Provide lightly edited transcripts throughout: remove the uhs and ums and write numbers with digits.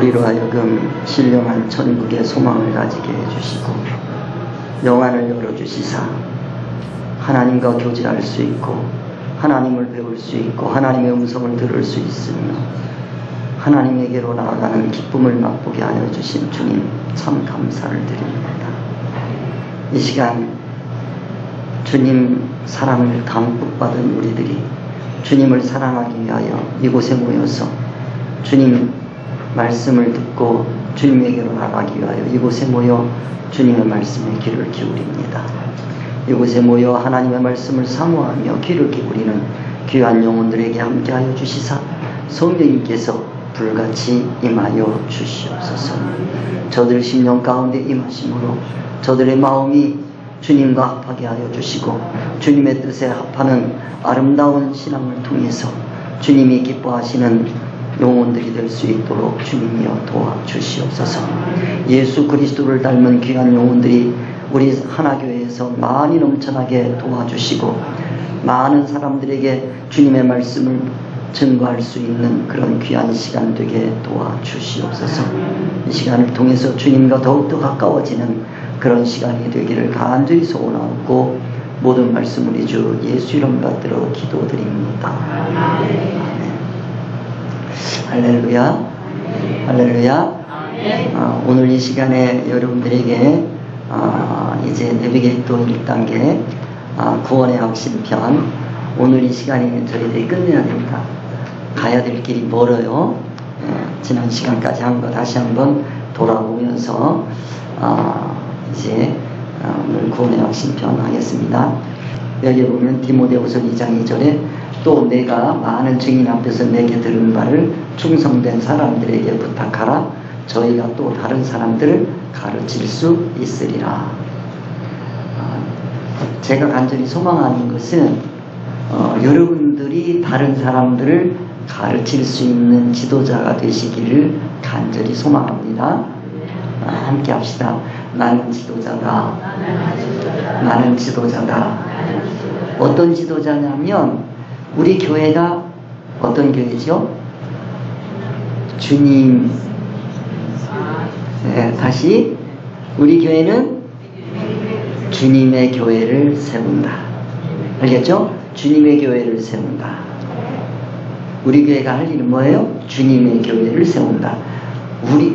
우리로 하여금 신령한 천국의 소망을 가지게 해주시고 영안을 열어주시사 하나님과 교제할 수 있고 하나님을 배울 수 있고 하나님의 음성을 들을 수 있으며 하나님에게로 나아가는 기쁨을 맛보게 하여 주신 주님 참 감사를 드립니다. 이 시간 주님 사랑을 담뿍 받은 우리들이 주님을 사랑하기 위하여 이곳에 모여서 주님 말씀을 듣고 주님에게로 나가기 위하여 이곳에 모여 주님의 말씀에 귀를 기울입니다. 이곳에 모여 하나님의 말씀을 사모하며 귀를 기울이는 귀한 영혼들에게 함께하여 주시사 성령님께서 불같이 임하여 주시옵소서. 저들 심령 가운데 임하심으로 저들의 마음이 주님과 합하게 하여 주시고 주님의 뜻에 합하는 아름다운 신앙을 통해서 주님이 기뻐하시는 영혼들이 될 수 있도록 주님이여 도와주시옵소서. 예수 그리스도를 닮은 귀한 영혼들이 우리 하나교회에서 많이 넘쳐나게 도와주시고 많은 사람들에게 주님의 말씀을 증거할 수 있는 그런 귀한 시간 되게 도와주시옵소서. 이 시간을 통해서 주님과 더욱더 가까워지는 그런 시간이 되기를 간절히 소원하고 모든 말씀 우리 주 예수 이름 받들어 기도드립니다. 아멘. 할렐루야. 할렐루야. 오늘 이 시간에 여러분들에게 이제 내비게이터 1단계 구원의 확신편 오늘 이 시간이면 저희들이 끝내야 됩니다. 가야 될 길이 멀어요. 지난 시간까지 한 거 다시 한번 돌아보면서 이제 오늘 구원의 확신편 하겠습니다. 여기 보면 디모데후서 2장 2절에 또 내가 많은 증인 앞에서 내게 들은 바를 충성된 사람들에게 부탁하라. 저희가 또 다른 사람들을 가르칠 수 있으리라. 제가 간절히 소망하는 것은 여러분들이 다른 사람들을 가르칠 수 있는 지도자가 되시기를 간절히 소망합니다. 함께 합시다. 나는 지도자다. 나는 지도자다. 어떤 지도자냐면 우리 교회가 어떤 교회죠? 주님. 다시 우리 교회는 주님의 교회를 세운다. 알겠죠? 주님의 교회를 세운다. 우리 교회가 할 일은 뭐예요? 주님의 교회를 세운다.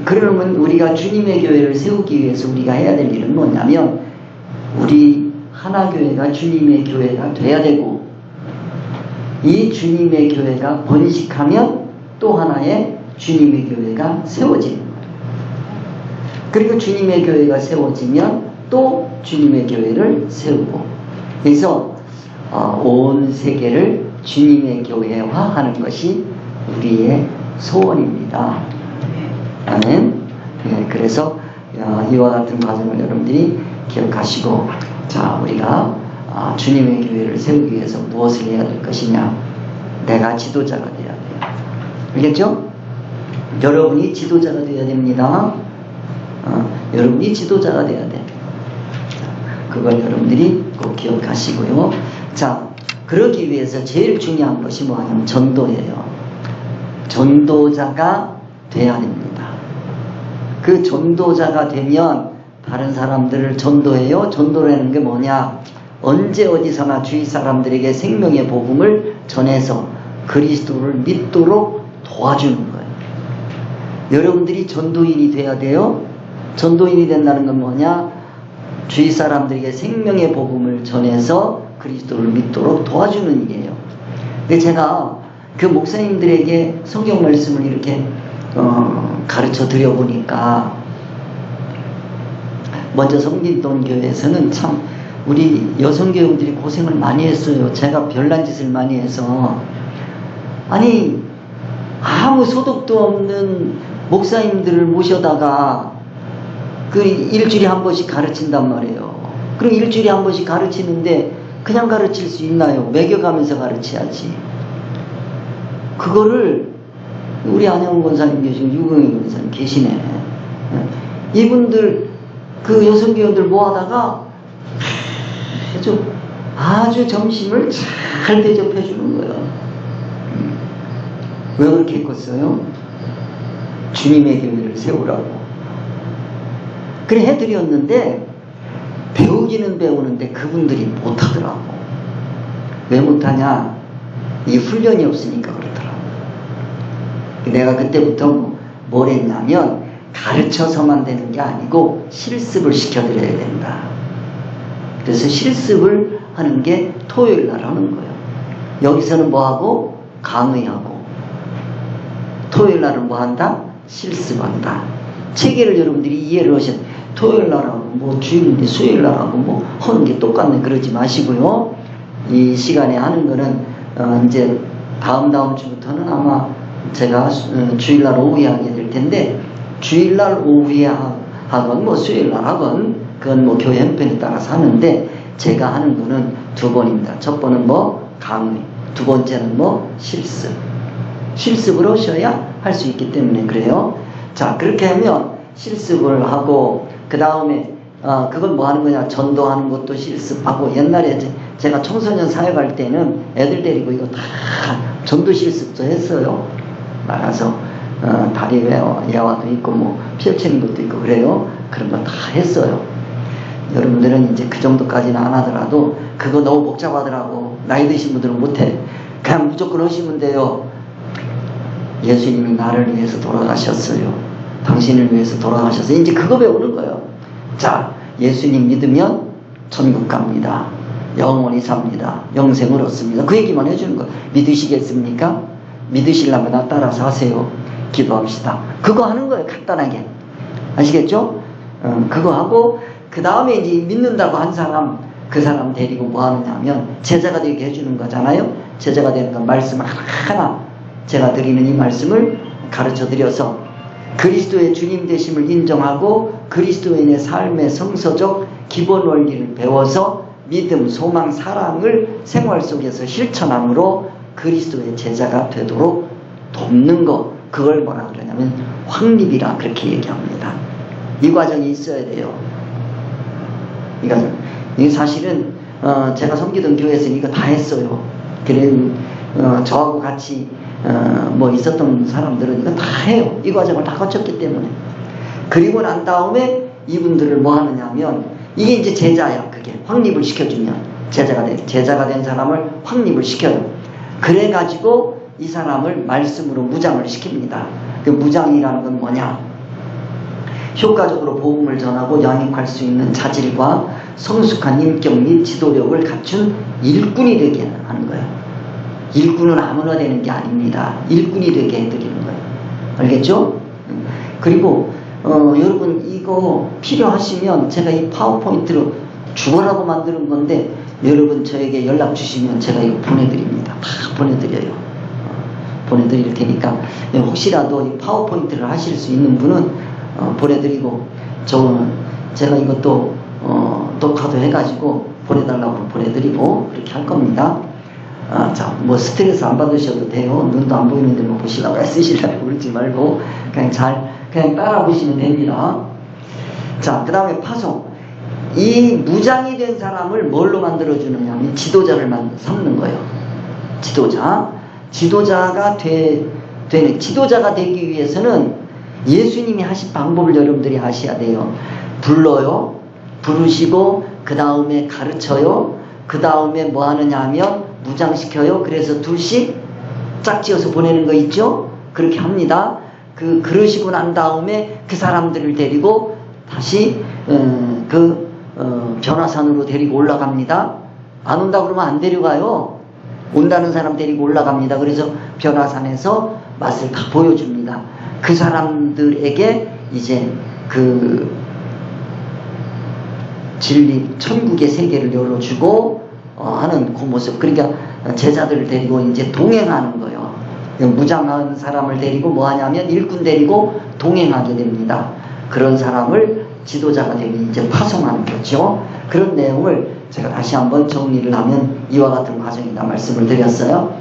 그러면 우리가 주님의 교회를 세우기 위해서 우리가 해야 될 일은 뭐냐면 우리 하나교회가 주님의 교회가 돼야 되고 이 주님의 교회가 번식하면 또 하나의 주님의 교회가 세워지는 거예요. 그리고 주님의 교회가 세워지면 또 주님의 교회를 세우고 그래서 온 세계를 주님의 교회화하는 것이 우리의 소원입니다. 아멘. 그래서 이와 같은 과정을 여러분들이 기억하시고 자 우리가 주님의 교회를 세우기 위해서 무엇을 해야 될 것이냐. 내가 지도자가 되어야 돼요. 알겠죠? 여러분이 지도자가 되어야 됩니다. 여러분이 지도자가 되어야 돼. 그걸 여러분들이 꼭 기억하시고요. 자, 그러기 위해서 제일 중요한 것이 뭐냐면 전도예요. 전도자가 돼야 됩니다. 그 전도자가 되면 다른 사람들을 전도해요. 전도라는 게 뭐냐? 언제 어디서나 주위 사람들에게 생명의 복음을 전해서 그리스도를 믿도록 도와주는 거예요. 여러분들이 전도인이 돼야 돼요. 전도인이 된다는 건 뭐냐? 주위 사람들에게 생명의 복음을 전해서 그리스도를 믿도록 도와주는 일이에요. 근데 제가 그 목사님들에게 성경 말씀을 이렇게 가르쳐 드려보니까 먼저 성진동 교회에서는 참 우리 여성교우들이 고생을 많이 했어요. 제가 별난 짓을 많이 해서 아니 아무 소득도 없는 목사님들을 모셔다가 그 일주일에 한 번씩 가르친단 말이에요. 그럼 일주일에 한 번씩 가르치는데 그냥 가르칠 수 있나요? 매겨가면서 가르쳐야지. 그거를 우리 안영훈 권사님 계시고 유경희 권사님 계시네. 이분들 그 여성교우들 모아다가 아주 점심을 잘 대접해 주는 거예요. 왜 그렇게 했겠어요? 주님의 교회를 세우라고. 그래 해드렸는데 배우기는 배우는데 그분들이 못하더라고. 왜 못하냐? 이 훈련이 없으니까 그렇더라고. 내가 그때부터 뭘 했냐면 가르쳐서만 되는 게 아니고 실습을 시켜드려야 된다. 그래서 실습을 하는 게 토요일 날 하는 거예요. 여기서는 뭐하고? 강의하고. 토요일 날은 뭐한다? 실습한다. 체계를 여러분들이 이해를 하셔야 돼요. 토요일 날하고 뭐 주일인데 수요일 날하고 뭐 하는 게 똑같네 그러지 마시고요. 이 시간에 하는 거는 이제 다음 주부터는 아마 제가 주일날 오후에 하게 될 텐데, 주일날 오후에 하건 뭐 수요일날 하건 그건 뭐 교회 형편에 따라서 하는데, 제가 하는 거는 두 번입니다. 첫 번은 뭐 강의, 두 번째는 뭐 실습을 하셔야 할 수 있기 때문에 그래요. 자, 그렇게 하면 실습을 하고, 그 다음에 그건 뭐 하는 거냐? 전도하는 것도 실습하고. 옛날에 제가 청소년 사역할 때는 애들 데리고 이거 다 전도 실습도 했어요. 나가서 다리 야화도 있고 뭐 펼치는 것도 있고 그래요. 그런 거 다 했어요. 여러분들은 이제 그 정도까지는 안 하더라도 그거 너무 복잡하더라고. 나이 드신 분들은 못해. 그냥 무조건 하시면 돼요. 예수님이 나를 위해서 돌아가셨어요. 당신을 위해서 돌아가셔서 이제 그거 배우는 거예요. 자, 예수님 믿으면 천국 갑니다. 영원히 삽니다. 영생을 얻습니다. 그 얘기만 해주는 거예요. 믿으시겠습니까? 믿으시려면 나 따라서 하세요. 기도합시다. 그거 하는 거예요. 간단하게. 아시겠죠? 그거 하고 그 다음에 이제 믿는다고 한 사람, 그 사람 데리고 뭐 하느냐 하면 제자가 되게 해주는 거잖아요. 제자가 되는 건 말씀 하나하나 제가 드리는 이 말씀을 가르쳐 드려서 그리스도의 주님 되심을 인정하고 그리스도인의 삶의 성서적 기본 원리를 배워서 믿음, 소망, 사랑을 생활 속에서 실천함으로 그리스도의 제자가 되도록 돕는 거, 그걸 뭐라 그러냐면 확립이라 그렇게 얘기합니다. 이 과정이 있어야 돼요. 이 과정. 이게 사실은 제가 섬기던 교회에서는 이거 다 했어요. 그래 저하고 같이 뭐 있었던 사람들은 이거 다 해요. 이 과정을 다 거쳤기 때문에. 그리고 난 다음에 이분들을 뭐 하느냐면 이게 이제 제자야. 그게 확립을 시켜주면 제자가 된 사람을 확립을 시켜요. 그래가지고 이 사람을 말씀으로 무장을 시킵니다. 그 무장이라는 건 뭐냐? 효과적으로 복음을 전하고 양육할 수 있는 자질과 성숙한 인격 및 지도력을 갖춘 일꾼이 되게 하는 거예요. 일꾼은 아무나 되는 게 아닙니다. 일꾼이 되게 해드리는 거예요. 알겠죠? 그리고 여러분 이거 필요하시면 제가 이 파워포인트로 죽어라고 만드는 건데 여러분 저에게 연락 주시면 제가 이거 보내드립니다. 다 보내드려요. 보내드릴 테니까 혹시라도 이 파워포인트를 하실 수 있는 분은 보내드리고 제가 이것도 녹화도 해가지고 보내달라고 보내드리고 그렇게 할 겁니다. 자, 뭐 스트레스 안 받으셔도 돼요. 눈도 안 보이는데 뭐 보시려고 애쓰시려고 그러지 말고 그냥 따라 보시면 됩니다. 자, 그 다음에 파송. 이 무장이 된 사람을 뭘로 만들어주느냐 하면 지도자를 삼는 거예요. 지도자가 지도자가 되기 위해서는 예수님이 하신 방법을 여러분들이 아셔야 돼요. 불러요. 부르시고 그 다음에 가르쳐요. 그 다음에 뭐 하느냐 하면 무장시켜요. 그래서 둘씩 짝지어서 보내는 거 있죠? 그렇게 합니다. 그러시고 난 다음에 그 사람들을 데리고 다시 변화산으로 데리고 올라갑니다. 안 온다 그러면 안 데려가요. 온다는 사람 데리고 올라갑니다. 그래서 변화산에서 맛을 다 보여줍니다. 그 사람들에게 이제 진리 천국의 세계를 열어주고 하는 그 모습. 그러니까 제자들을 데리고 이제 동행하는 거예요. 무장한 사람을 데리고 뭐 하냐면 일꾼 데리고 동행하게 됩니다. 그런 사람을 지도자가 되기 이제 파송하는 거죠. 그런 내용을 제가 다시 한번 정리를 하면 이와 같은 과정이다 말씀을 드렸어요.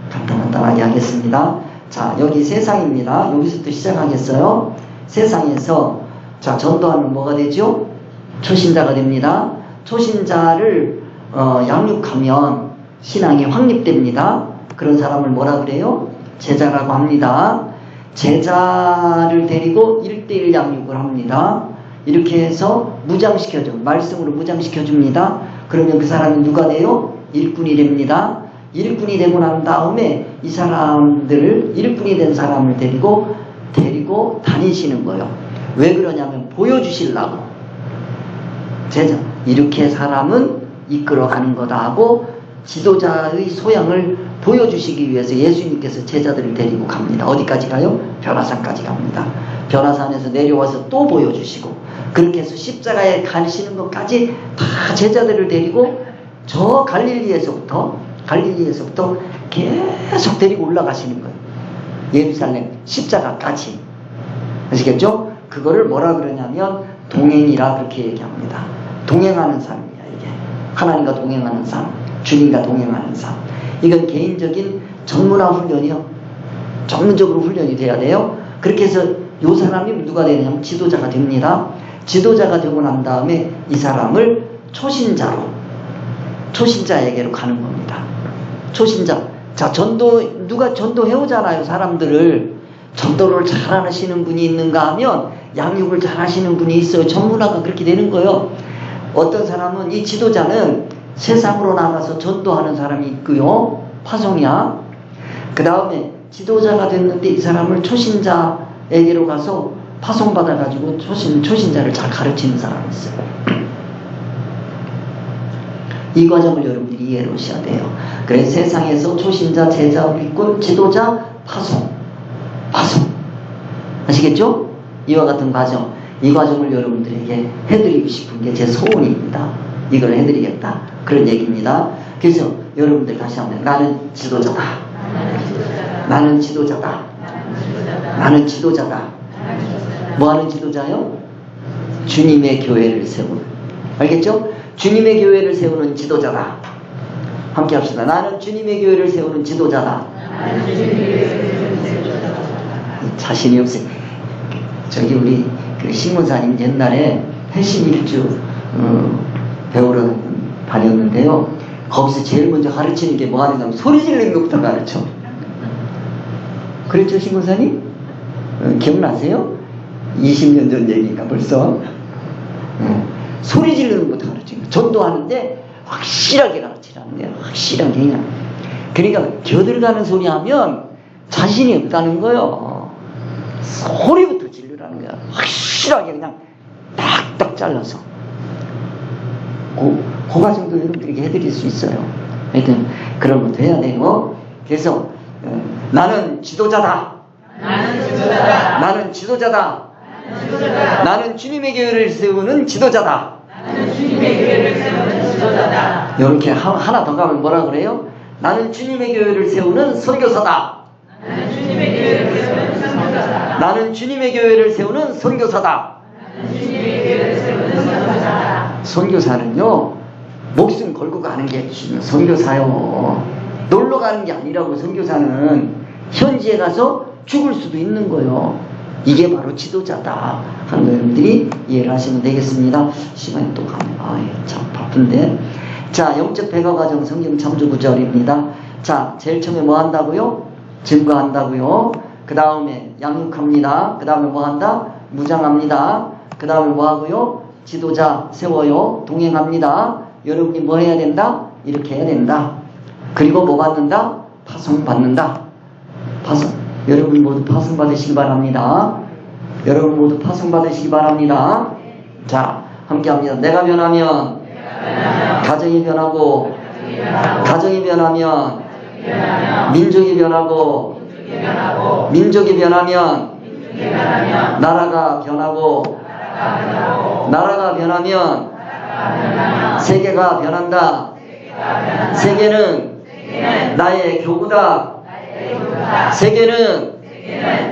간단하게 하겠습니다. 자, 여기 세상입니다. 여기서부터 시작하겠어요. 세상에서 자, 전도하면 뭐가 되죠? 초신자가 됩니다. 초신자를 양육하면 신앙이 확립됩니다. 그런 사람을 뭐라 그래요? 제자라고 합니다. 제자를 데리고 1:1 양육을 합니다. 이렇게 해서 무장시켜줘. 말씀으로 무장시켜줍니다. 그러면 그 사람이 누가 돼요? 일꾼이 됩니다. 일꾼이 되고 난 다음에 이 사람들을, 일꾼이 된 사람을 데리고 다니시는 거예요. 왜 그러냐면 보여주시려고. 제자, 이렇게 사람은 이끌어가는 거다 하고 지도자의 소양을 보여주시기 위해서 예수님께서 제자들을 데리고 갑니다. 어디까지 가요? 변화산까지 갑니다. 변화산에서 내려와서 또 보여주시고, 그렇게 해서 십자가에 가시는 것까지 다 제자들을 데리고 저 갈릴리에서부터 계속 데리고 올라가시는 거예요. 예루살렘 십자가까지. 아시겠죠? 그거를 뭐라 그러냐면 동행이라 그렇게 얘기합니다. 동행하는 삶이야, 이게. 하나님과 동행하는 삶, 주님과 동행하는 삶. 이건 개인적인 전문화 훈련이요. 전문적으로 훈련이 돼야 돼요. 그렇게 해서 이 사람이 누가 되냐면 지도자가 됩니다. 지도자가 되고 난 다음에 이 사람을 초신자에게로 가는 겁니다. 초신자. 자, 누가 전도해오잖아요, 사람들을. 전도를 잘 하시는 분이 있는가 하면 양육을 잘 하시는 분이 있어요. 전문화가 그렇게 되는 거예요. 어떤 사람은, 이 지도자는 세상으로 나가서 전도하는 사람이 있고요. 파송이야. 그 다음에 지도자가 됐는데 이 사람을 초신자에게로 가서 파송받아가지고 초신자를 잘 가르치는 사람이 있어요. 이 과정을 여러분들이 이해해 놓으셔야 돼요. 그래서 세상에서 초신자, 제자, 일꾼, 지도자, 파송. 아시겠죠? 이와 같은 과정. 이 과정을 여러분들에게 해드리고 싶은 게 제 소원입니다. 이걸 해드리겠다. 그런 얘기입니다. 그래서 여러분들 다시 한번, 나는 지도자다. 나는 지도자다. 나는 지도자다. 뭐 하는 지도자요? 주님의 교회를 세우는. 알겠죠? 주님의 교회를 세우는 지도자다. 함께 합시다. 나는 주님의 교회를 세우는 지도자다. 자신이 없어요. 저기 우리 그 신문사님 옛날에 회심일주 배우러 다녔는데요. 거기서 제일 먼저 가르치는 게 뭐 하느냐면 소리 지르는 것부터 가르쳐. 그랬죠, 신문사님? 기억나세요? 20년 전 얘기니까 벌써. 소리 지르는 것부터 가르치는 거예요. 전도하는데 확실하게 가르치라는 거예요. 확실하게 그냥. 그러니까 겨들가는 소리 하면 자신이 없다는 거예요. 소리부터 지르라는 거야. 확실하게 그냥 딱딱 잘라서. 그 과정도 여러분들에게 해드릴 수 있어요. 하여튼 그런 것도 해야 되고. 그래서 나는 지도자다. 나는 지도자다. 나는 주님의 교회를 세우는 지도자다. 이렇게 하나 더 가면 뭐라 그래요? 나는 주님의 교회를 세우는 선교사다. 나는 주님의 교회를 세우는 선교사다. 선교사는요, 목숨 걸고 가는 게 선교사요. 놀러 가는 게 아니라고. 선교사는 현지에 가서 죽을 수도 있는 거예요. 이게 바로 지도자다 하는 거 여러분들이 이해를 하시면 되겠습니다. 시간이 또 가네. 참 바쁜데. 자, 영적 배가 과정 성경 참조 구절입니다. 자, 제일 처음에 뭐 한다고요? 증거한다고요. 그 다음에 양육합니다. 그 다음에 뭐 한다? 무장합니다. 그 다음에 뭐 하고요? 지도자 세워요. 동행합니다. 여러분이 뭐 해야 된다? 이렇게 해야 된다. 그리고 뭐 받는다? 파송 받는다. 파송. 여러분 모두 파송 받으시기 바랍니다. 여러분 모두 파송 받으시기 바랍니다. 자, 함께 합니다. 내가 변하면 가정이 변하고, 가정이 변하면 민족이 변하고, 민족이 변하면 나라가 변하고, 나라가 변하면 세계가 변한다. 세계는 나의 교구다. 세계는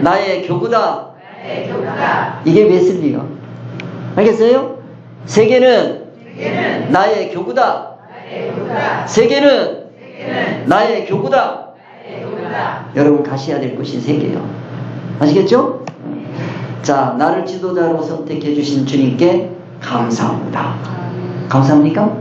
나의 교구다. 이게 웨슬리요. 알겠어요? 세계는 나의 교구다. 세계는 나의 교구다. 여러분 가셔야 될 곳이 세계요. 아시겠죠? 자, 나를 지도자로 선택해 주신 주님께 감사합니다. 감사합니까?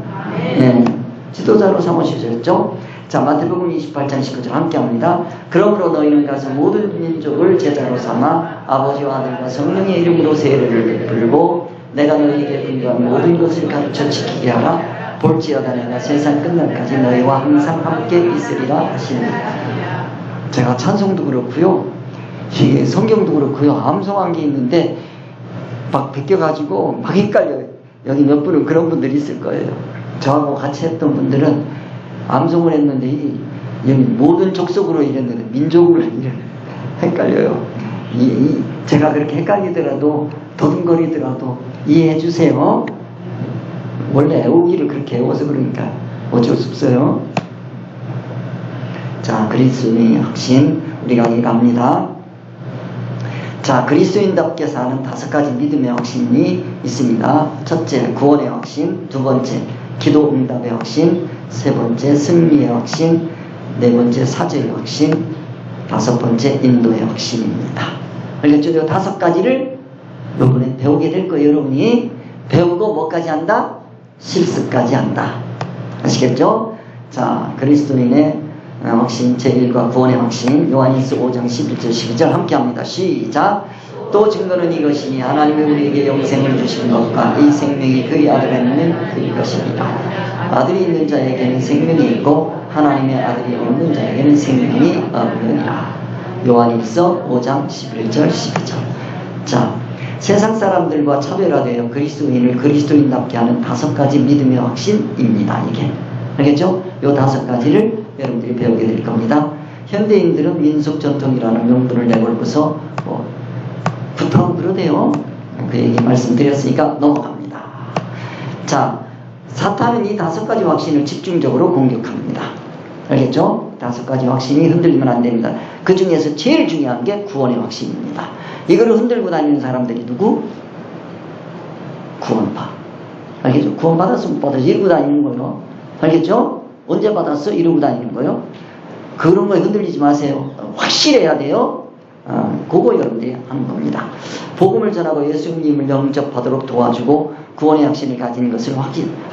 네. 지도자로 삼으셨죠? 자, 마태복음 28장 19절 함께 합니다. 그러므로 너희는 가서 모든 민족을 제자로 삼아 아버지와 아들과 성령의 이름으로 세례를 베풀고 내가 너희에게 분부한 모든 것을 가르쳐 지키게 하라. 볼지어다 내가 세상 끝날까지 너희와 항상 함께 있으리라 하시니라. 제가 찬송도 그렇고요, 이게 성경도 그렇고요, 암송한 게 있는데 막 베껴가지고 막 헷갈려요. 여기 몇 분은 그런 분들이 있을 거예요. 저하고 같이 했던 분들은 암송을 했는데 여기 모든 족속으로 이랬는데 민족으로 헷갈려요. 제가 그렇게 헷갈리더라도 더듬거리더라도 이해해 주세요. 원래 애우기를 그렇게 애워서 그러니까 어쩔 수 없어요. 자, 그리스도인의 확신 우리가 갑니다. 자, 그리스도인답게 사는 5가지 믿음의 확신이 있습니다. 첫째, 구원의 확신. 두 번째, 기도 응답의 확신. 세 번째, 승리의 확신. 네 번째, 사죄의 확신. 5번째, 인도의 확신입니다. 알겠죠? 이 5가지를 이번에 배우게 될 거예요. 여러분이 배우고 뭐까지 한다? 실습까지 한다. 아시겠죠? 자, 그리스도인의 확신 제1과 구원의 확신 요한일서 5장 11절 12절 함께 합니다. 시작. 또 증거는 이것이니 하나님이 우리에게 영생을 주신 것과 이 생명이 그의 아들에 있는 그것이니라. 아들이 있는 자에게는 생명이 있고 하나님의 아들이 없는 자에게는 생명이 없느니라. 요한일서 5장 11절 12절. 자, 세상 사람들과 차별화되어 그리스도인을 그리스도인답게 하는 5가지 믿음의 확신입니다. 이게 알겠죠? 요 5가지를 여러분들이 배우게 될 겁니다. 현대인들은 민속 전통이라는 명분을 내걸고서 구타고 그러대요. 그 얘기 말씀드렸으니까 넘어갑니다. 자, 사탄은 이 5가지 확신을 집중적으로 공격합니다. 알겠죠? 5가지 확신이 흔들리면 안 됩니다. 그 중에서 제일 중요한 게 구원의 확신입니다. 이거를 흔들고 다니는 사람들이 누구? 구원파. 알겠죠? 구원받았어 못 받았어 이러고 다니는 거요. 알겠죠? 언제 받았어? 이러고 다니는 거요. 그런 거에 흔들리지 마세요. 확실해야 돼요. 그거 여러분들이 하는 겁니다. 복음을 전하고 예수님을 영접하도록 도와주고 구원의 확신을 가진 것을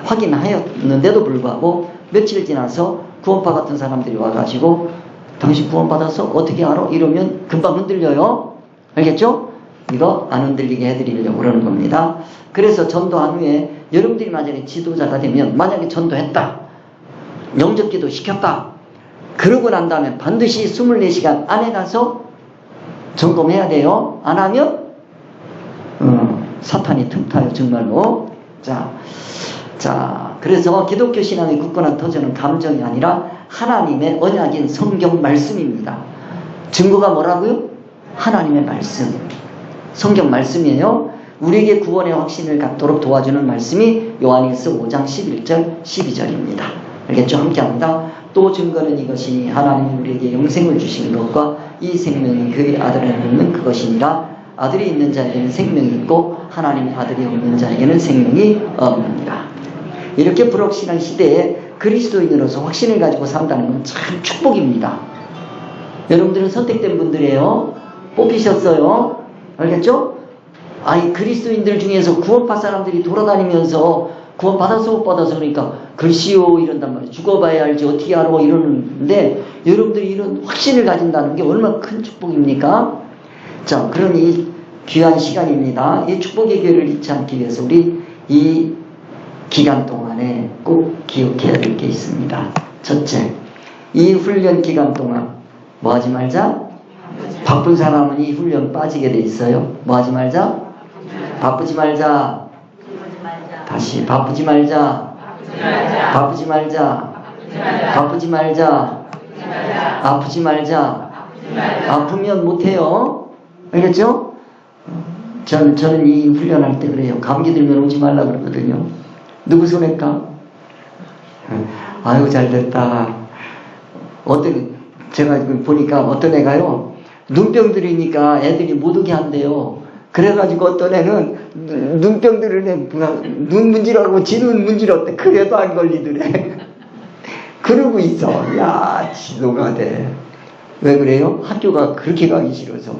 확인하였는데도 불구하고 며칠 지나서 구원파 같은 사람들이 와가지고 당신 구원받아서 어떻게 알아? 이러면 금방 흔들려요. 알겠죠? 이거 안 흔들리게 해드리려고 그러는 겁니다. 그래서 전도한 후에 여러분들이 만약에 지도자가 되면 만약에 전도했다. 영접기도 시켰다. 그러고 난 다음에 반드시 24시간 안에 가서 점검해야 돼요. 안 하면 사탄이 틈타요. 정말로. 자, 그래서 기독교 신앙의 굳건한 터전은 감정이 아니라 하나님의 언약인 성경 말씀입니다. 증거가 뭐라고요? 하나님의 말씀. 성경 말씀이에요. 우리에게 구원의 확신을 갖도록 도와주는 말씀이 요한일서 5장 11절 12절입니다. 알겠죠? 함께합니다. 또 증거는 이것이니 하나님이 우리에게 영생을 주신 것과 이 생명이 그의 아들에 있는 그것이니라. 아들이 있는 자에게는 생명이 있고 하나님의 아들이 없는 자에게는 생명이 없느니라. 이렇게 불확실한 시대에 그리스도인으로서 확신을 가지고 산다는 건 참 축복입니다. 여러분들은 선택된 분들이에요. 뽑히셨어요. 알겠죠? 그리스도인들 중에서 구원파 사람들이 돌아다니면서 구원 받아서 못 받아서 그러니까 글씨요 이런단 말이에요. 죽어봐야 알지 어떻게 알아 이러는데 여러분들이 이런 확신을 가진다는 게 얼마나 큰 축복입니까? 자, 그런 이 귀한 시간입니다. 이 축복의 기회를 잊지 않기 위해서 우리 이 기간 동안에 꼭 기억해야 될 게 있습니다. 첫째, 이 훈련 기간 동안 뭐 하지 말자? 바쁜 사람은 이 훈련 빠지게 돼 있어요. 뭐 하지 말자? 바쁘지 말자. 다시 바쁘지 말자. 바쁘지 말자. 바쁘지 말자. 아프지 말자. 아프면 못해요. 알겠죠? 저는 이 훈련할 때 그래요. 감기 들면 오지 말라 그러거든요. 누구 손해일까? 아유 잘됐다. 제가 보니까 어떤 애가요. 눈병 들이니까 애들이 못 오게 한대요. 그래가지고 어떤 애는 눈병 들은 애 눈 문지르고 지눈 문지렀대. 그래도 안 걸리더래. 그러고 있어. 야, 지도가 돼. 왜 그래요? 학교가 그렇게 가기 싫어서.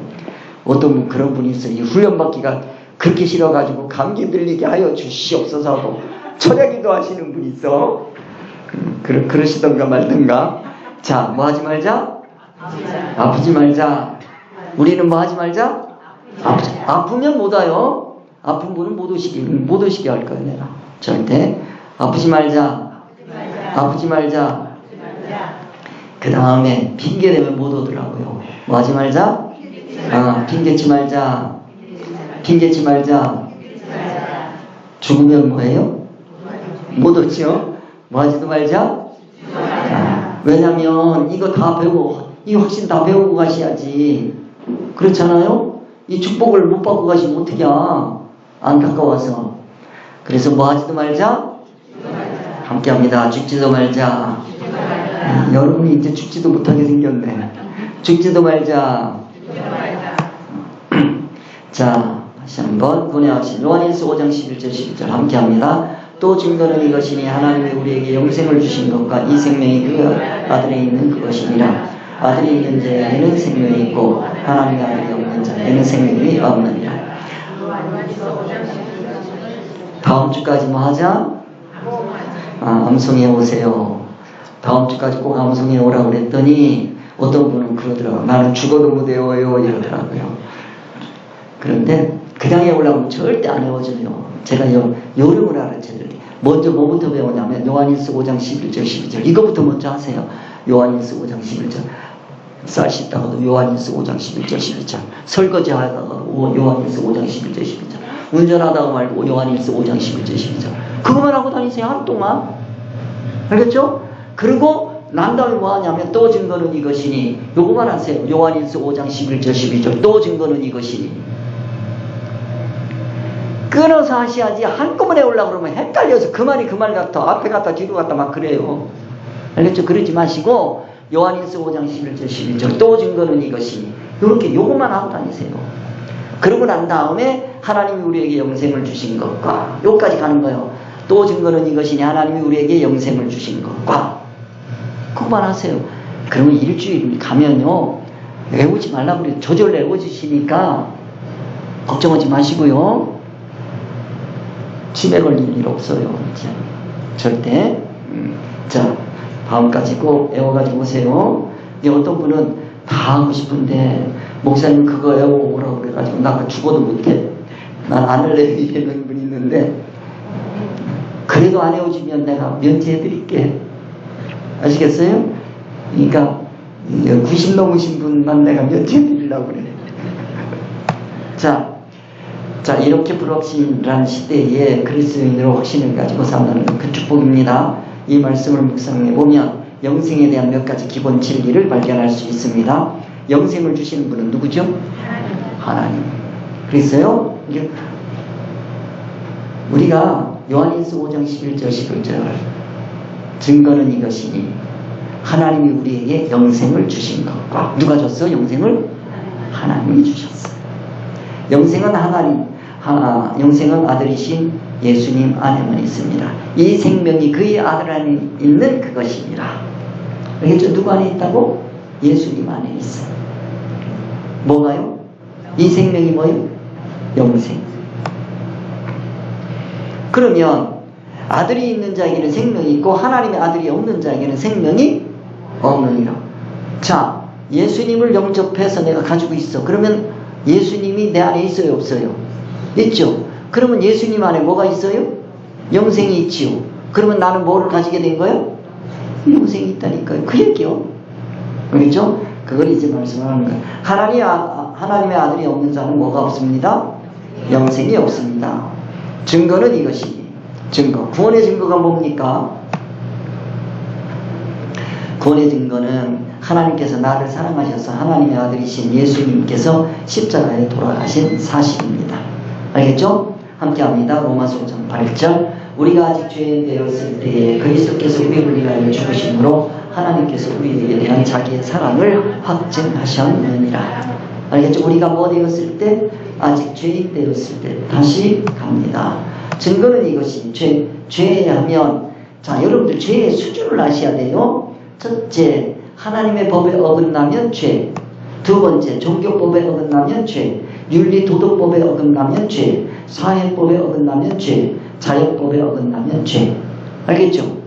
어떤 분 그런 분이 있어요. 이 훈련 받기가 그렇게 싫어가지고 감기 들리게 하여 주시옵소서 하고 철야기도 하시는 분이 있어. 그러시던가 말던가. 자, 뭐 하지 말자? 아프지 말자. 우리는 뭐 하지 말자? 아프면 못 와요. 아픈 분은 못 오시게 할 거예요, 내가. 절대. 아프지 말자. 아프지 말자. 그 다음에 핑계대면 못 오더라고요. 뭐 하지 말자? 핑계치 말자. 핑계치 말자. 죽으면 뭐예요? 못 오죠? 뭐 하지도 말자? 왜냐면 이거 다 배우고, 이 확신 다 배우고 가셔야지. 그렇잖아요? 이 축복을 못 받고 가시면 어떡이야. 안타까워서. 그래서 뭐 하지도 말자? 함께 합니다. 죽지도 말자. 여러분이 이제 죽지도 못하게 생겼네. 죽지도 말자. 자, 다시 한번 고뇌하신 요한일서 5장 11절 12절 함께 합니다. 또 증거는 이것이니 하나님이 우리에게 영생을 주신 것과 이 생명이 그 아들에 있는 그것이니라. 아들이 있는 자에게는 생명이 있고 하나님의 아들이 없는 자에게는 생명이 없느니라. 다음 주까지 뭐 하자? 암송해 오세요. 다음 주까지 꼭 암송해 오라고 그랬더니 어떤 분은 그러더라고요. 나는 죽어도 못 외워요 이러더라고요. 그런데 그냥 외우려면 절대 안 외워져요. 제가 요령을 알려드릴게요. 먼저 뭐부터 배우냐면 요한일서 5장 11절 12절 이거부터 먼저 하세요. 요한일서 5장 11절 쌀 씻다가도 요한일서 5장 11절 12절 설거지 하다가 요한일서 5장 11절 12절 운전하다가 말고 요한일서 5장 11절 12절 그것만 하고 다니세요. 하루 동안. 알겠죠? 그리고 난 다음에 뭐 하냐면 또 증거는 이것이니 요거만 하세요. 요한일서 5장 11절 12절 또 증거는 이것이니 끊어서 하셔야지 한꺼번에 올라오려고 그러면 헷갈려서 그 말이 그 말 같아. 앞에 갔다 뒤로 갔다 막 그래요. 알겠죠? 그러지 마시고 요한일서 5장 11절 11절 또 증거는 이것이니 요렇게 요것만 하고 다니세요. 그러고 난 다음에 하나님이 우리에게 영생을 주신 것과 요까지 가는 거예요. 또 증거는 이것이니 하나님이 우리에게 영생을 주신 것과 그것만 하세요. 그러면 일주일 가면요 외우지 말라고 그래요. 저절로 외워주시니까 걱정하지 마시고요. 치매 걸릴 일 없어요. 이제. 절대. 자, 다음까지 꼭 외워가지고 오세요. 어떤 분은 다 하고 싶은데 목사님 그거 외워오라고 그래가지고 나 죽어도 못해. 난 안 할래 이러는 분이 있는데 그래도 안 외워주면 내가 면제해드릴게. 아시겠어요? 그러니까 90 넘으신 분만 내가 면제해드리려고 그래. 자, 이렇게 불확실한 시대에 그리스도인으로 확신을 가지고 산다는 그 축복입니다. 이 말씀을 묵상해 보면 영생에 대한 몇 가지 기본 진리를 발견할 수 있습니다. 영생을 주시는 분은 누구죠? 하나님. 그랬어요? 우리가 요한일서 5장 11절 11절 증거는 이것이니 하나님이 우리에게 영생을 주신 것과 누가 줬어? 영생을? 하나님이 주셨어요. 영생은 영생은 아들이신 예수님 안에만 있습니다. 이 생명이 그의 아들 안에 있는 그것이니라. 알겠죠? 누구 안에 있다고? 예수님 안에 있어요. 뭐가요? 이 생명이 뭐예요? 영생. 그러면 아들이 있는 자에게는 생명이 있고 하나님의 아들이 없는 자에게는 생명이 없느니라. 자, 예수님을 영접해서 내가 가지고 있어. 그러면 예수님이 내 안에 있어요? 없어요? 있죠? 그러면 예수님 안에 뭐가 있어요? 영생이 있지요. 그러면 나는 뭐를 가지게 된 거예요? 영생이 있다니까요. 그 얘기요. 그렇죠? 그걸 이제 말씀하는 거예요. 하나님의 아들이 없는 자는 뭐가 없습니다? 영생이 없습니다. 증거는 이것이니. 증거. 구원의 증거가 뭡니까? 구원의 증거는 하나님께서 나를 사랑하셔서 하나님의 아들이신 예수님께서 십자가에 돌아가신 사실입니다. 알겠죠? 함께합니다. 로마서 5장 8절 우리가 아직 죄인되었을 때에 그리스도께서 우리를 위하여 죽으심으로 하나님께서 우리에게 대한 자기의 사랑을 확증하셨느니라. 알겠죠? 우리가 뭐 되었을 때? 아직 죄인 되었을 때. 다시 갑니다. 증거는 이것이 죄하면 자 여러분들 죄의 수준을 아셔야 돼요. 첫째, 하나님의 법에 어긋나면 죄. 두 번째, 종교법에 어긋나면 죄. 윤리도덕법에 어긋나면 죄. 사회법에 어긋나면 죄. 자연법에 어긋나면 죄. 알겠죠?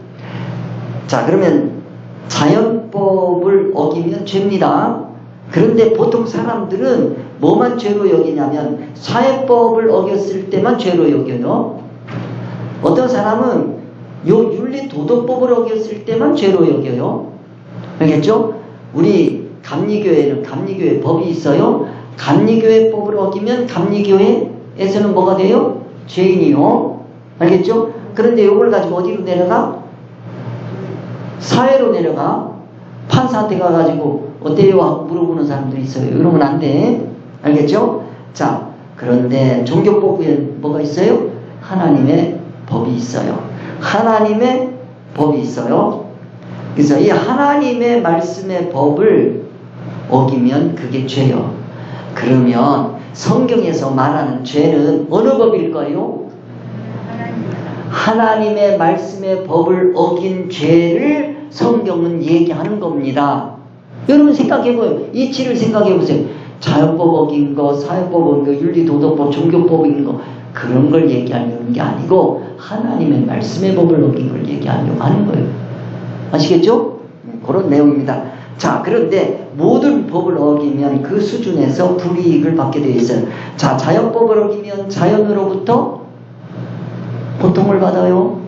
자, 그러면 자연 사회법을 어기면 죄입니다. 그런데 보통 사람들은 뭐만 죄로 여기냐면 사회법을 어겼을 때만 죄로 여겨요. 어떤 사람은 요 윤리도덕법을 어겼을 때만 죄로 여겨요. 알겠죠? 우리 감리교회는 감리교회 법이 있어요. 감리교회 법을 어기면 감리교회에서는 뭐가 돼요? 죄인이요. 알겠죠? 그런데 이걸 가지고 어디로 내려가? 사회로 내려가. 판사한테 가가지고 어때요? 하고 물어보는 사람들이 있어요. 이러면 안 돼. 알겠죠? 자, 그런데 종교법에 뭐가 있어요? 하나님의 법이 있어요. 하나님의 법이 있어요. 그래서 이 하나님의 말씀의 법을 어기면 그게 죄요. 그러면 성경에서 말하는 죄는 어느 법일까요? 하나님의 말씀의 법을 어긴 죄를 성경은 얘기하는 겁니다. 여러분 생각해봐요. 이치를 생각해보세요. 자연법 어긴 거, 사회법 어긴 거, 윤리도덕법, 종교법 어긴 거 그런 걸 얘기하려는 게 아니고 하나님의 말씀의 법을 어긴 걸 얘기하려고 하는 거예요. 아시겠죠? 그런 내용입니다. 자, 그런데 모든 법을 어기면 그 수준에서 불이익을 받게 되어 있어요. 자, 자연법을 어기면 자연으로부터 고통을 받아요.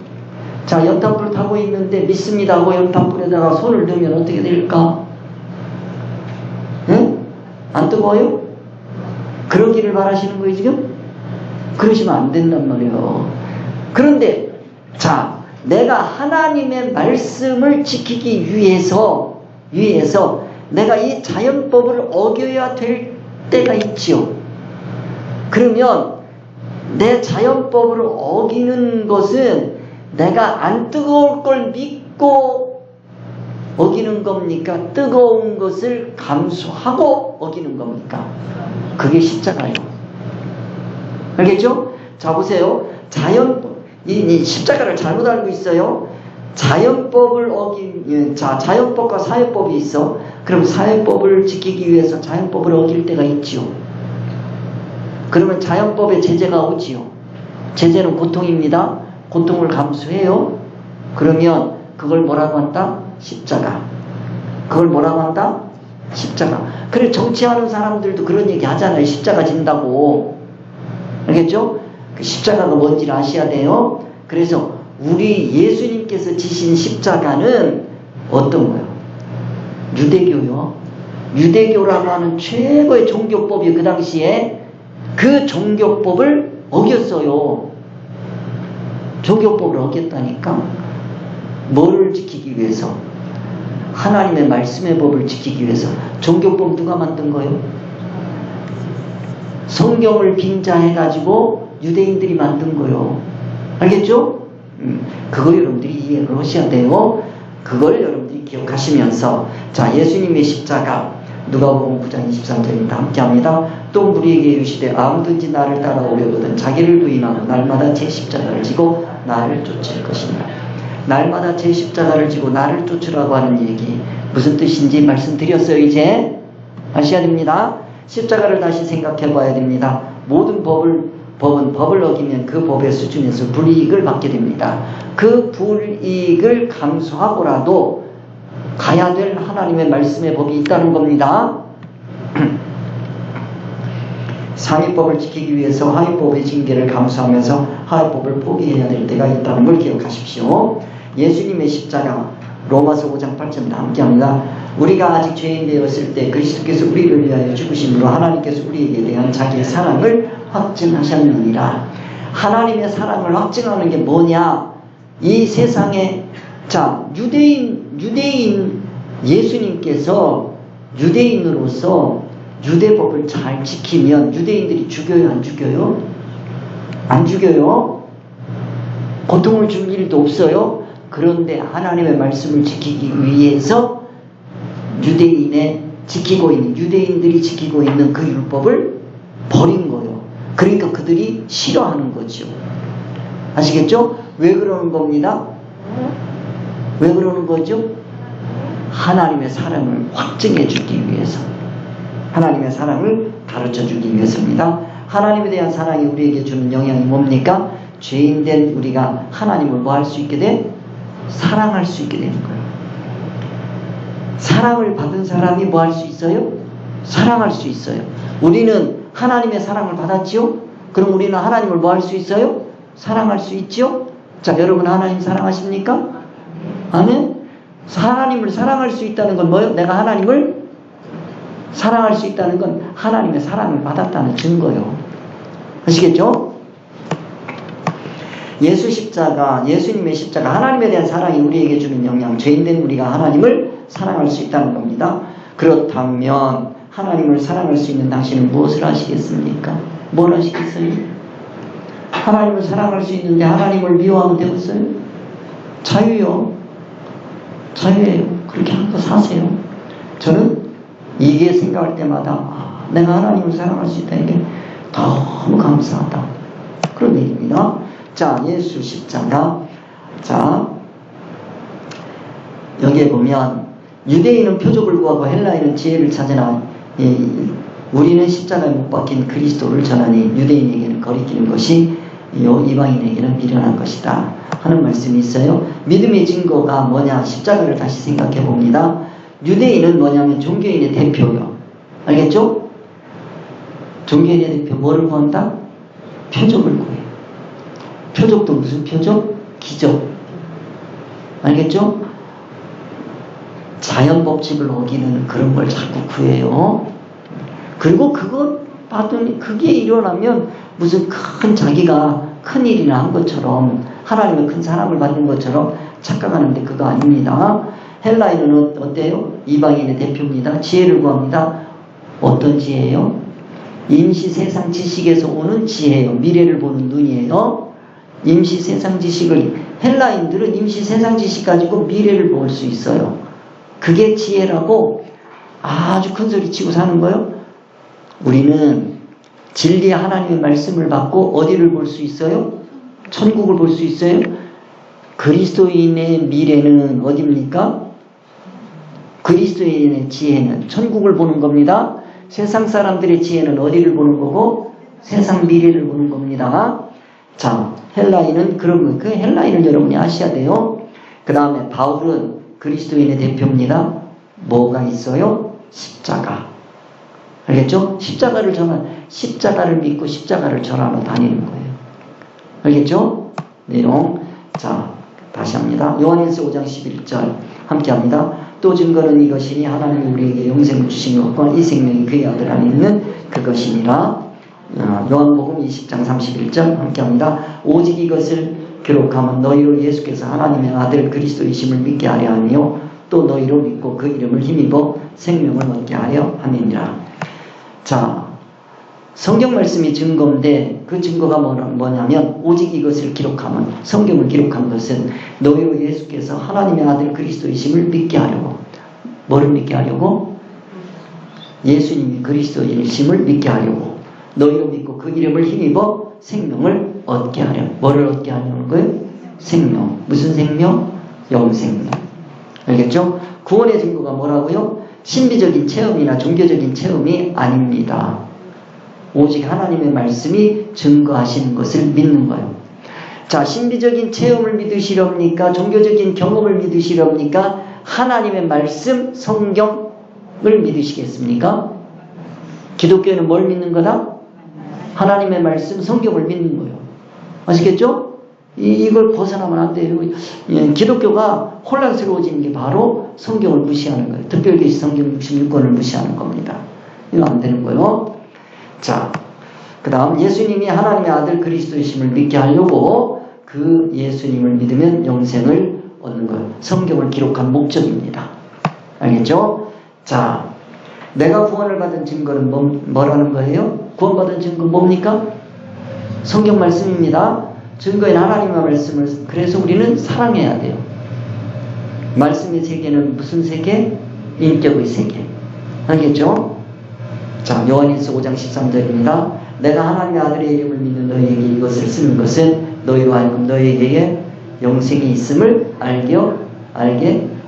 자, 연탄불 타고 있는데 믿습니다 하고 연탄불에다가 손을 넣으면 어떻게 될까? 응? 안 뜨거워요? 그러기를 바라시는 거예요 지금? 그러시면 안 된단 말이에요. 그런데 자, 내가 하나님의 말씀을 지키기 위해서 내가 이 자연법을 어겨야 될 때가 있지요. 그러면 내 자연법을 어기는 것은 내가 안 뜨거울 걸 믿고 어기는 겁니까? 뜨거운 것을 감수하고 어기는 겁니까? 그게 십자가예요. 알겠죠? 자, 보세요. 이 십자가를 잘못 알고 있어요. 자연법과 사회법이 있어. 그럼 사회법을 지키기 위해서 자연법을 어길 때가 있지요. 그러면 자연법에 제재가 오지요. 제재는 고통입니다. 고통을 감수해요. 그러면 그걸 뭐라고 한다? 십자가. 그걸 뭐라고 한다? 십자가. 그래, 정치하는 사람들도 그런 얘기 하잖아요. 십자가 진다고. 알겠죠? 그 십자가가 뭔지를 아셔야 돼요. 그래서 우리 예수님께서 지신 십자가는 어떤 거예요? 유대교요. 유대교라고 하는 최고의 종교법이 그 당시에 그 종교법을 어겼어요. 종교법을 어겼다니까. 뭐를 지키기 위해서? 하나님의 말씀의 법을 지키기 위해서. 종교법 누가 만든 거예요? 성경을 빙자해가지고 유대인들이 만든 거예요. 알겠죠? 그걸 여러분들이 이해를 하셔야 돼요. 그걸 여러분들이 기억하시면서 자, 예수님의 십자가 누가복음 9장 23절입니다. 함께합니다. 또 우리에게 이르시되 아무든지 나를 따라오려거든 자기를 부인하고 날마다 제 십자가를 지고 나를 쫓을 것이니라. 날마다 제 십자가를 지고 나를 쫓으라고 하는 얘기 무슨 뜻인지 말씀드렸어요. 이제 아셔야 됩니다. 십자가를 다시 생각해 봐야 됩니다. 모든 법은 법을 어기면 그 법의 수준에서 불이익을 받게 됩니다. 그 불이익을 감수하고라도 가야 될 하나님의 말씀의 법이 있다는 겁니다. 상위법을 지키기 위해서 하위법의 징계를 감수하면서 하위법을 포기해야 될 때가 있다는 걸 기억하십시오. 예수님의 십자가 로마서 5장 8절입니다. 함께합니다. 우리가 아직 죄인 되었을 때 그리스도께서 우리를 위하여 죽으심으로 하나님께서 우리에게 대한 자기의 사랑을 확증하셨느니라. 하나님의 사랑을 확증하는 게 뭐냐? 이 세상에 자, 유대인 예수님께서 유대인으로서 유대법을 잘 지키면 유대인들이 죽여요, 안 죽여요? 안 죽여요. 고통을 줄 일도 없어요. 그런데 하나님의 말씀을 지키기 위해서 유대인들이 지키고 있는 그 율법을 버린 거예요. 그러니까 그들이 싫어하는 거죠. 아시겠죠? 왜 그러는 겁니다? 왜 그러는 거죠? 하나님의 사랑을 확증해 주기 위해서. 하나님의 사랑을 가르쳐 주기 위해서입니다. 하나님에 대한 사랑이 우리에게 주는 영향이 뭡니까? 죄인된 우리가 하나님을 뭐 할 수 있게 돼? 사랑할 수 있게 되는 거예요. 사랑을 받은 사람이 뭐 할 수 있어요? 사랑할 수 있어요. 우리는 하나님의 사랑을 받았지요? 그럼 우리는 하나님을 뭐 할 수 있어요? 사랑할 수 있지요? 자, 여러분 하나님 사랑하십니까? 아멘? 하나님을 사랑할 수 있다는 건 뭐예요? 내가 하나님을 사랑할 수 있다는 건 하나님의 사랑을 받았다는 증거예요. 아시겠죠? 예수 십자가, 예수님의 십자가, 하나님에 대한 사랑이 우리에게 주는 영향, 죄인된 우리가 하나님을 사랑할 수 있다는 겁니다. 그렇다면 하나님을 사랑할 수 있는 당신은 무엇을 하시겠습니까? 뭘 하시겠어요? 하나님을 사랑할 수 있는데 하나님을 미워하면 되겠어요? 자유요. 자유예요. 그렇게 하고 사세요. 저는 이게 생각할 때마다 내가 하나님을 사랑할 수 있다는 게 너무 감사하다. 그런 얘기입니다. 자, 예수 십자가. 자, 여기에 보면 유대인은 표적을 구하고 헬라인은 지혜를 찾으나 우리는 십자가에 못 박힌 그리스도를 전하니 유대인에게는 거리끼는 것이 이방인에게는 미련한 것이다 하는 말씀이 있어요. 믿음의 증거가 뭐냐? 십자가를 다시 생각해 봅니다. 유대인은 뭐냐면 종교인의 대표요. 알겠죠? 종교인의 대표 뭐를 구한다? 표적을 구해요. 표적도 무슨 표적? 기적. 알겠죠? 자연 법칙을 어기는 그런 걸 자꾸 구해요. 그리고 그거 받으니 그게 일어나면 무슨 큰 자기가 큰 일이나 한 것처럼 하나님의 큰 사랑을 받는 것처럼 착각하는데 그거 아닙니다. 헬라인은 어때요? 이방인의 대표입니다. 지혜를 구합니다. 어떤 지혜예요? 임시 세상 지식에서 오는 지혜예요. 미래를 보는 눈이에요. 임시 세상 지식을, 헬라인들은 임시 세상 지식 가지고 미래를 볼 수 있어요. 그게 지혜라고 아주 큰 소리 치고 사는 거예요. 우리는 진리 하나님의 말씀을 받고 어디를 볼 수 있어요? 천국을 볼 수 있어요? 그리스도인의 미래는 어디입니까? 그리스도인의 지혜는 천국을 보는 겁니다. 세상 사람들의 지혜는 어디를 보는 거고? 세상 미래를 보는 겁니다. 자, 헬라인은 그런 거, 그 헬라인을 여러분이 아셔야 돼요. 그 다음에 바울은 그리스도인의 대표입니다. 뭐가 있어요? 십자가. 알겠죠? 십자가를 믿고 십자가를 전하러 다니는 거예요. 알겠죠? 내용. 자, 다시 합니다. 요한일서 5장 11절 함께 합니다. 또 증거는 이것이니 하나님이 우리에게 영생을 주신 것과 이 생명이 그의 아들 안에 있는 그것이니라. 요한복음 20장 31절 함께 합니다. 오직 이것을 기록하면 너희로 예수께서 하나님의 아들 그리스도이심을 믿게 하려 하며 또 너희로 믿고 그 이름을 힘입어 생명을 얻게 하려 함이니라. 자, 성경 말씀이 증거인데 그 증거가 뭐냐면 오직 이것을 기록하면, 성경을 기록한 것은 너희로 예수께서 하나님의 아들 그리스도이심을 믿게 하려고. 뭐를 믿게 하려고? 예수님이 그리스도이심을 믿게 하려고. 너희로 믿고 그 이름을 힘입어 생명을 얻게 하려. 뭐를 얻게 하려는 거예요? 생명. 무슨 생명? 영생명. 알겠죠? 구원의 증거가 뭐라고요? 신비적인 체험이나 종교적인 체험이 아닙니다. 오직 하나님의 말씀이 증거하시는 것을 믿는 거예요. 자, 신비적인 체험을 믿으시렵니까? 종교적인 경험을 믿으시렵니까? 하나님의 말씀, 성경을 믿으시겠습니까? 기독교는 뭘 믿는 거다? 하나님의 말씀, 성경을 믿는 거예요. 아시겠죠? 이걸 벗어나면 안 돼요. 기독교가 혼란스러워지는 게 바로 성경을 무시하는 거예요. 특별계시 성경 66권을 무시하는 겁니다. 이거 안 되는 거예요. 자, 그 다음 예수님이 하나님의 아들 그리스도이심을 믿게 하려고 그 예수님을 믿으면 영생을 얻는 거예요. 성경을 기록한 목적입니다. 알겠죠? 자, 내가 구원을 받은 증거는 뭐라는 거예요? 구원받은 증거 뭡니까? 성경 말씀입니다. 증거인 하나님의 말씀을, 그래서 우리는 사랑해야 돼요. 말씀의 세계는 무슨 세계? 인격의 세계. 알겠죠? 자, 요한일서 5장 13절입니다. 내가 하나님의 아들의 이름을 믿는 너희에게 이것을 쓰는 것은 너희로 하여금 너희에게 영생이 있음을 알게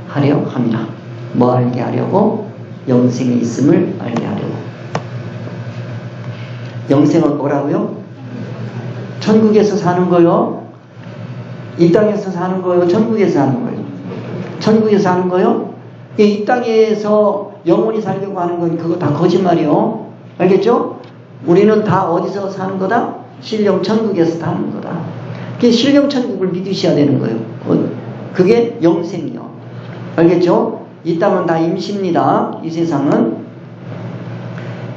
하려 함이라. 뭐 알게 하려고? 영생이 있음을 알게 하려고. 영생은 뭐라고요? 천국에서 사는 거요? 이 땅에서 사는 거요? 천국에서 사는 거요? 천국에서 사는 거요? 이 땅에서 영원히 살려고 하는 건 그거 다 거짓말이요. 알겠죠? 우리는 다 어디서 사는 거다? 신령 천국에서 사는 거다. 그게 신령 천국을 믿으셔야 되는 거예요. 그게 영생이요. 알겠죠? 이 땅은 다 임시입니다. 이 세상은.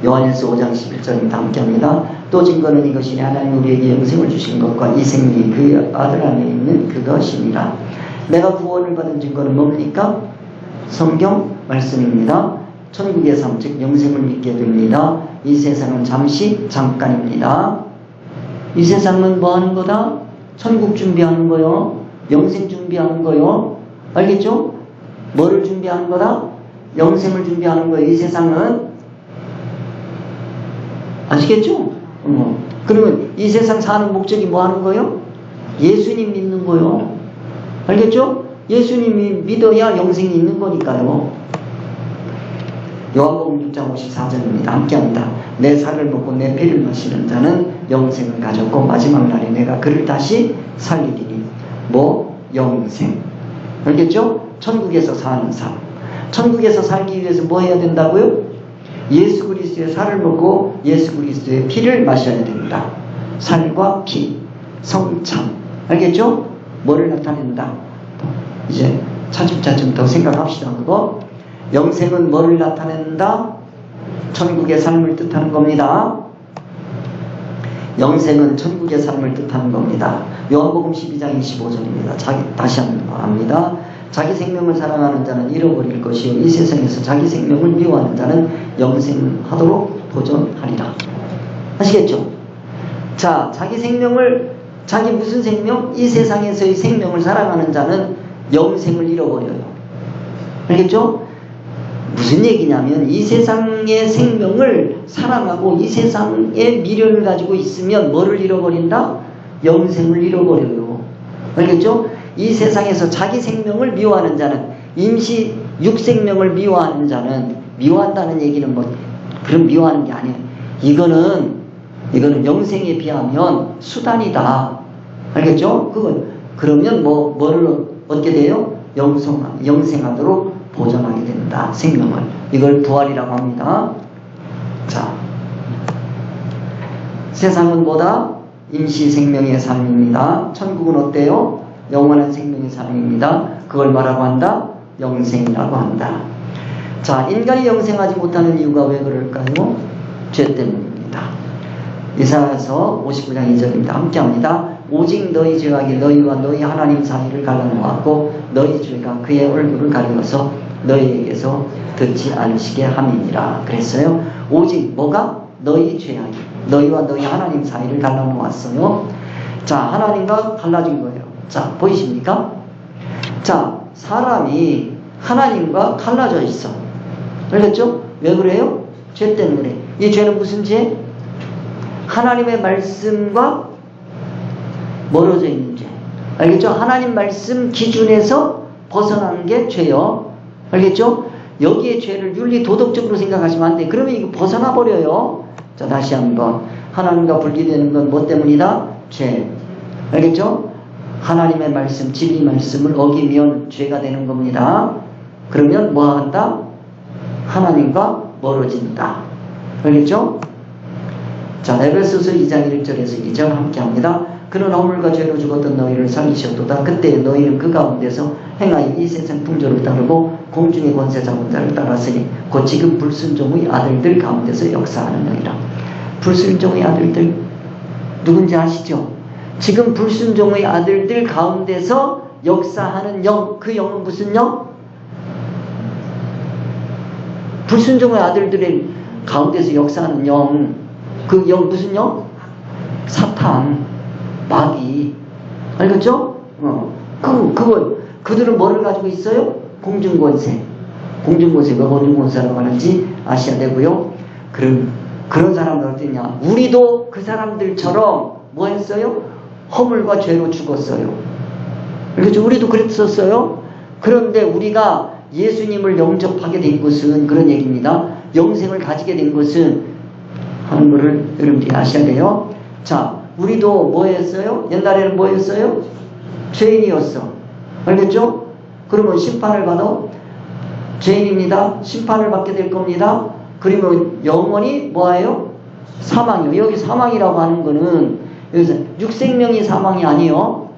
요한일서 5장 11절입니다. 함께합니다. 또 증거는 이것이니 하나님 우리에게 영생을 주신 것과 이 생명이 그 아들 안에 있는 그것이니라. 내가 구원을 받은 증거는 뭡니까? 성경 말씀입니다. 천국의 삶, 즉 영생을 믿게 됩니다. 이 세상은 잠깐입니다. 이 세상은 뭐 하는 거다? 천국 준비하는 거요. 영생 준비하는 거요. 알겠죠? 뭐를 준비하는 거다? 영생을 준비하는 거예요. 이 세상은. 아시겠죠? 그러면 이 세상 사는 목적이 뭐 하는 거요? 예수님 믿는 거요. 알겠죠? 예수님이 믿어야 영생이 있는 거니까요. 요한복음 6장 54절입니다. 함께합니다. 내 살을 먹고 내 피를 마시는 자는 영생을 가졌고 마지막 날에 내가 그를 다시 살리리니. 뭐? 영생. 알겠죠? 천국에서 사는 삶. 천국에서 살기 위해서 뭐 해야 된다고요? 예수 그리스도의 살을 먹고 예수 그리스도의 피를 마셔야 됩니다. 살과 피, 성참. 알겠죠? 뭐를 나타낸다? 이제 차츰차츰 더 생각합시다. 그거. 영생은 뭐를 나타낸다? 천국의 삶을 뜻하는 겁니다. 영생은 천국의 삶을 뜻하는 겁니다. 요한복음 12장 25절입니다. 다시 한번 합니다. 자기 생명을 사랑하는 자는 잃어버릴 것이요 이 세상에서 자기 생명을 미워하는 자는 영생하도록 도전하리라. 아시겠죠? 자, 자기 무슨 생명? 이 세상에서의 생명을 사랑하는 자는 영생을 잃어버려요. 알겠죠? 무슨 얘기냐면 이 세상의 생명을 사랑하고 이 세상의 미련을 가지고 있으면 뭐를 잃어버린다? 영생을 잃어버려요. 알겠죠? 이 세상에서 자기 생명을 미워하는 자는 임시 육생명을 미워하는 자는 미워한다는 얘기는 뭐 그런 미워하는 게 아니에요. 이거는 영생에 비하면 수단이다. 알겠죠? 그러면 뭐를 얻게 돼요? 영생하도록 보존하게 된다. 생명을. 이걸 부활이라고 합니다. 자, 세상은 뭐다? 임시 생명의 삶입니다. 천국은 어때요? 영원한 생명의 삶입니다. 그걸 뭐라고 한다? 영생이라고 한다. 자, 인간이 영생하지 못하는 이유가 왜 그럴까요? 죄 때문입니다. 이사야서 59장 2절입니다. 함께합니다. 오직 너희 죄악이 너희와 너희 하나님 사이를 갈라놓았고 너희 죄가 그의 얼굴을 가리워서 너희에게서 듣지 않으시게 함이니라. 그랬어요. 오직 뭐가? 너희 죄악이 너희와 너희 하나님 사이를 갈라놓았어요. 자, 하나님과 갈라진 거예요. 자, 보이십니까? 자, 사람이 하나님과 갈라져 있어. 알겠죠? 왜 그래요? 죄 때문에. 이 죄는 무슨 죄? 하나님의 말씀과 멀어져 있는 죄. 알겠죠? 하나님 말씀 기준에서 벗어난 게 죄요. 알겠죠? 여기에 죄를 윤리 도덕적으로 생각하시면 안 돼. 그러면 이거 벗어나 버려요. 자, 다시 한번. 하나님과 분리되는 건 뭐 때문이다? 죄. 알겠죠? 하나님의 말씀, 진리 말씀을 어기면 죄가 되는 겁니다. 그러면 뭐 한다? 하나님과 멀어진다. 알겠죠? 자, 에베소서 2장 1절에서 2절 함께합니다. 그는 허물과 죄로 죽었던 너희를 살리셨도다. 그때 너희는 그 가운데서 행하여 이 세상 풍조를 따르고 공중의 권세 잡은 자를 따랐으니 곧 지금 불순종의 아들들 가운데서 역사하는 영이라. 불순종의 아들들 누군지 아시죠? 지금 불순종의 아들들 가운데서 역사하는 영, 그 영은 무슨 영? 불순종의 아들들의 가운데서 역사하는 영, 그 영 무슨 영? 사탄, 마귀. 알겠죠? 그들은 뭐를 가지고 있어요? 공중권세. 공중권세가 공중권세라고 하는지 아셔야 되고요. 그런 사람들 어떠냐? 우리도 그 사람들처럼 뭐 했어요? 허물과 죄로 죽었어요. 그렇죠? 우리도 그랬었어요. 그런데 우리가 예수님을 영접하게 된 것은 그런 얘기입니다. 영생을 가지게 된 것은 하는 것을 여러분들이 아셔야 돼요. 자, 우리도 뭐 했어요? 옛날에는 뭐 했어요? 죄인이었어. 알겠죠? 그러면 심판을 받아 죄인입니다. 심판을 받게 될 겁니다. 그러면 영원히 뭐예요? 사망이요. 여기 사망이라고 하는 거는 여기서 육생명이 사망이 아니요.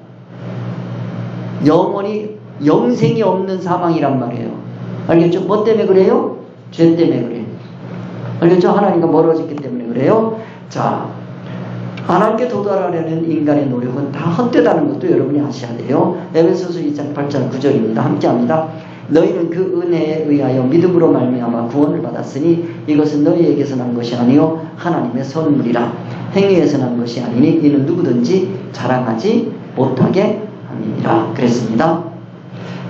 영원히 영생이 없는 사망이란 말이에요. 알겠죠? 뭐 때문에 그래요? 죄 때문에 그래요. 알겠죠? 하나님과 멀어졌기 때문에 그래요. 자, 하나님께 도달하려는 인간의 노력은 다 헛되다는 것도 여러분이 아셔야 돼요. 에베소서 2장 8절 9절입니다. 함께합니다. 너희는 그 은혜에 의하여 믿음으로 말미암아 구원을 받았으니 이것은 너희에게서 난 것이 아니요 하나님의 선물이라. 행위에서 난 것이 아니니 이는 누구든지 자랑하지 못하게 함이니라. 그랬습니다.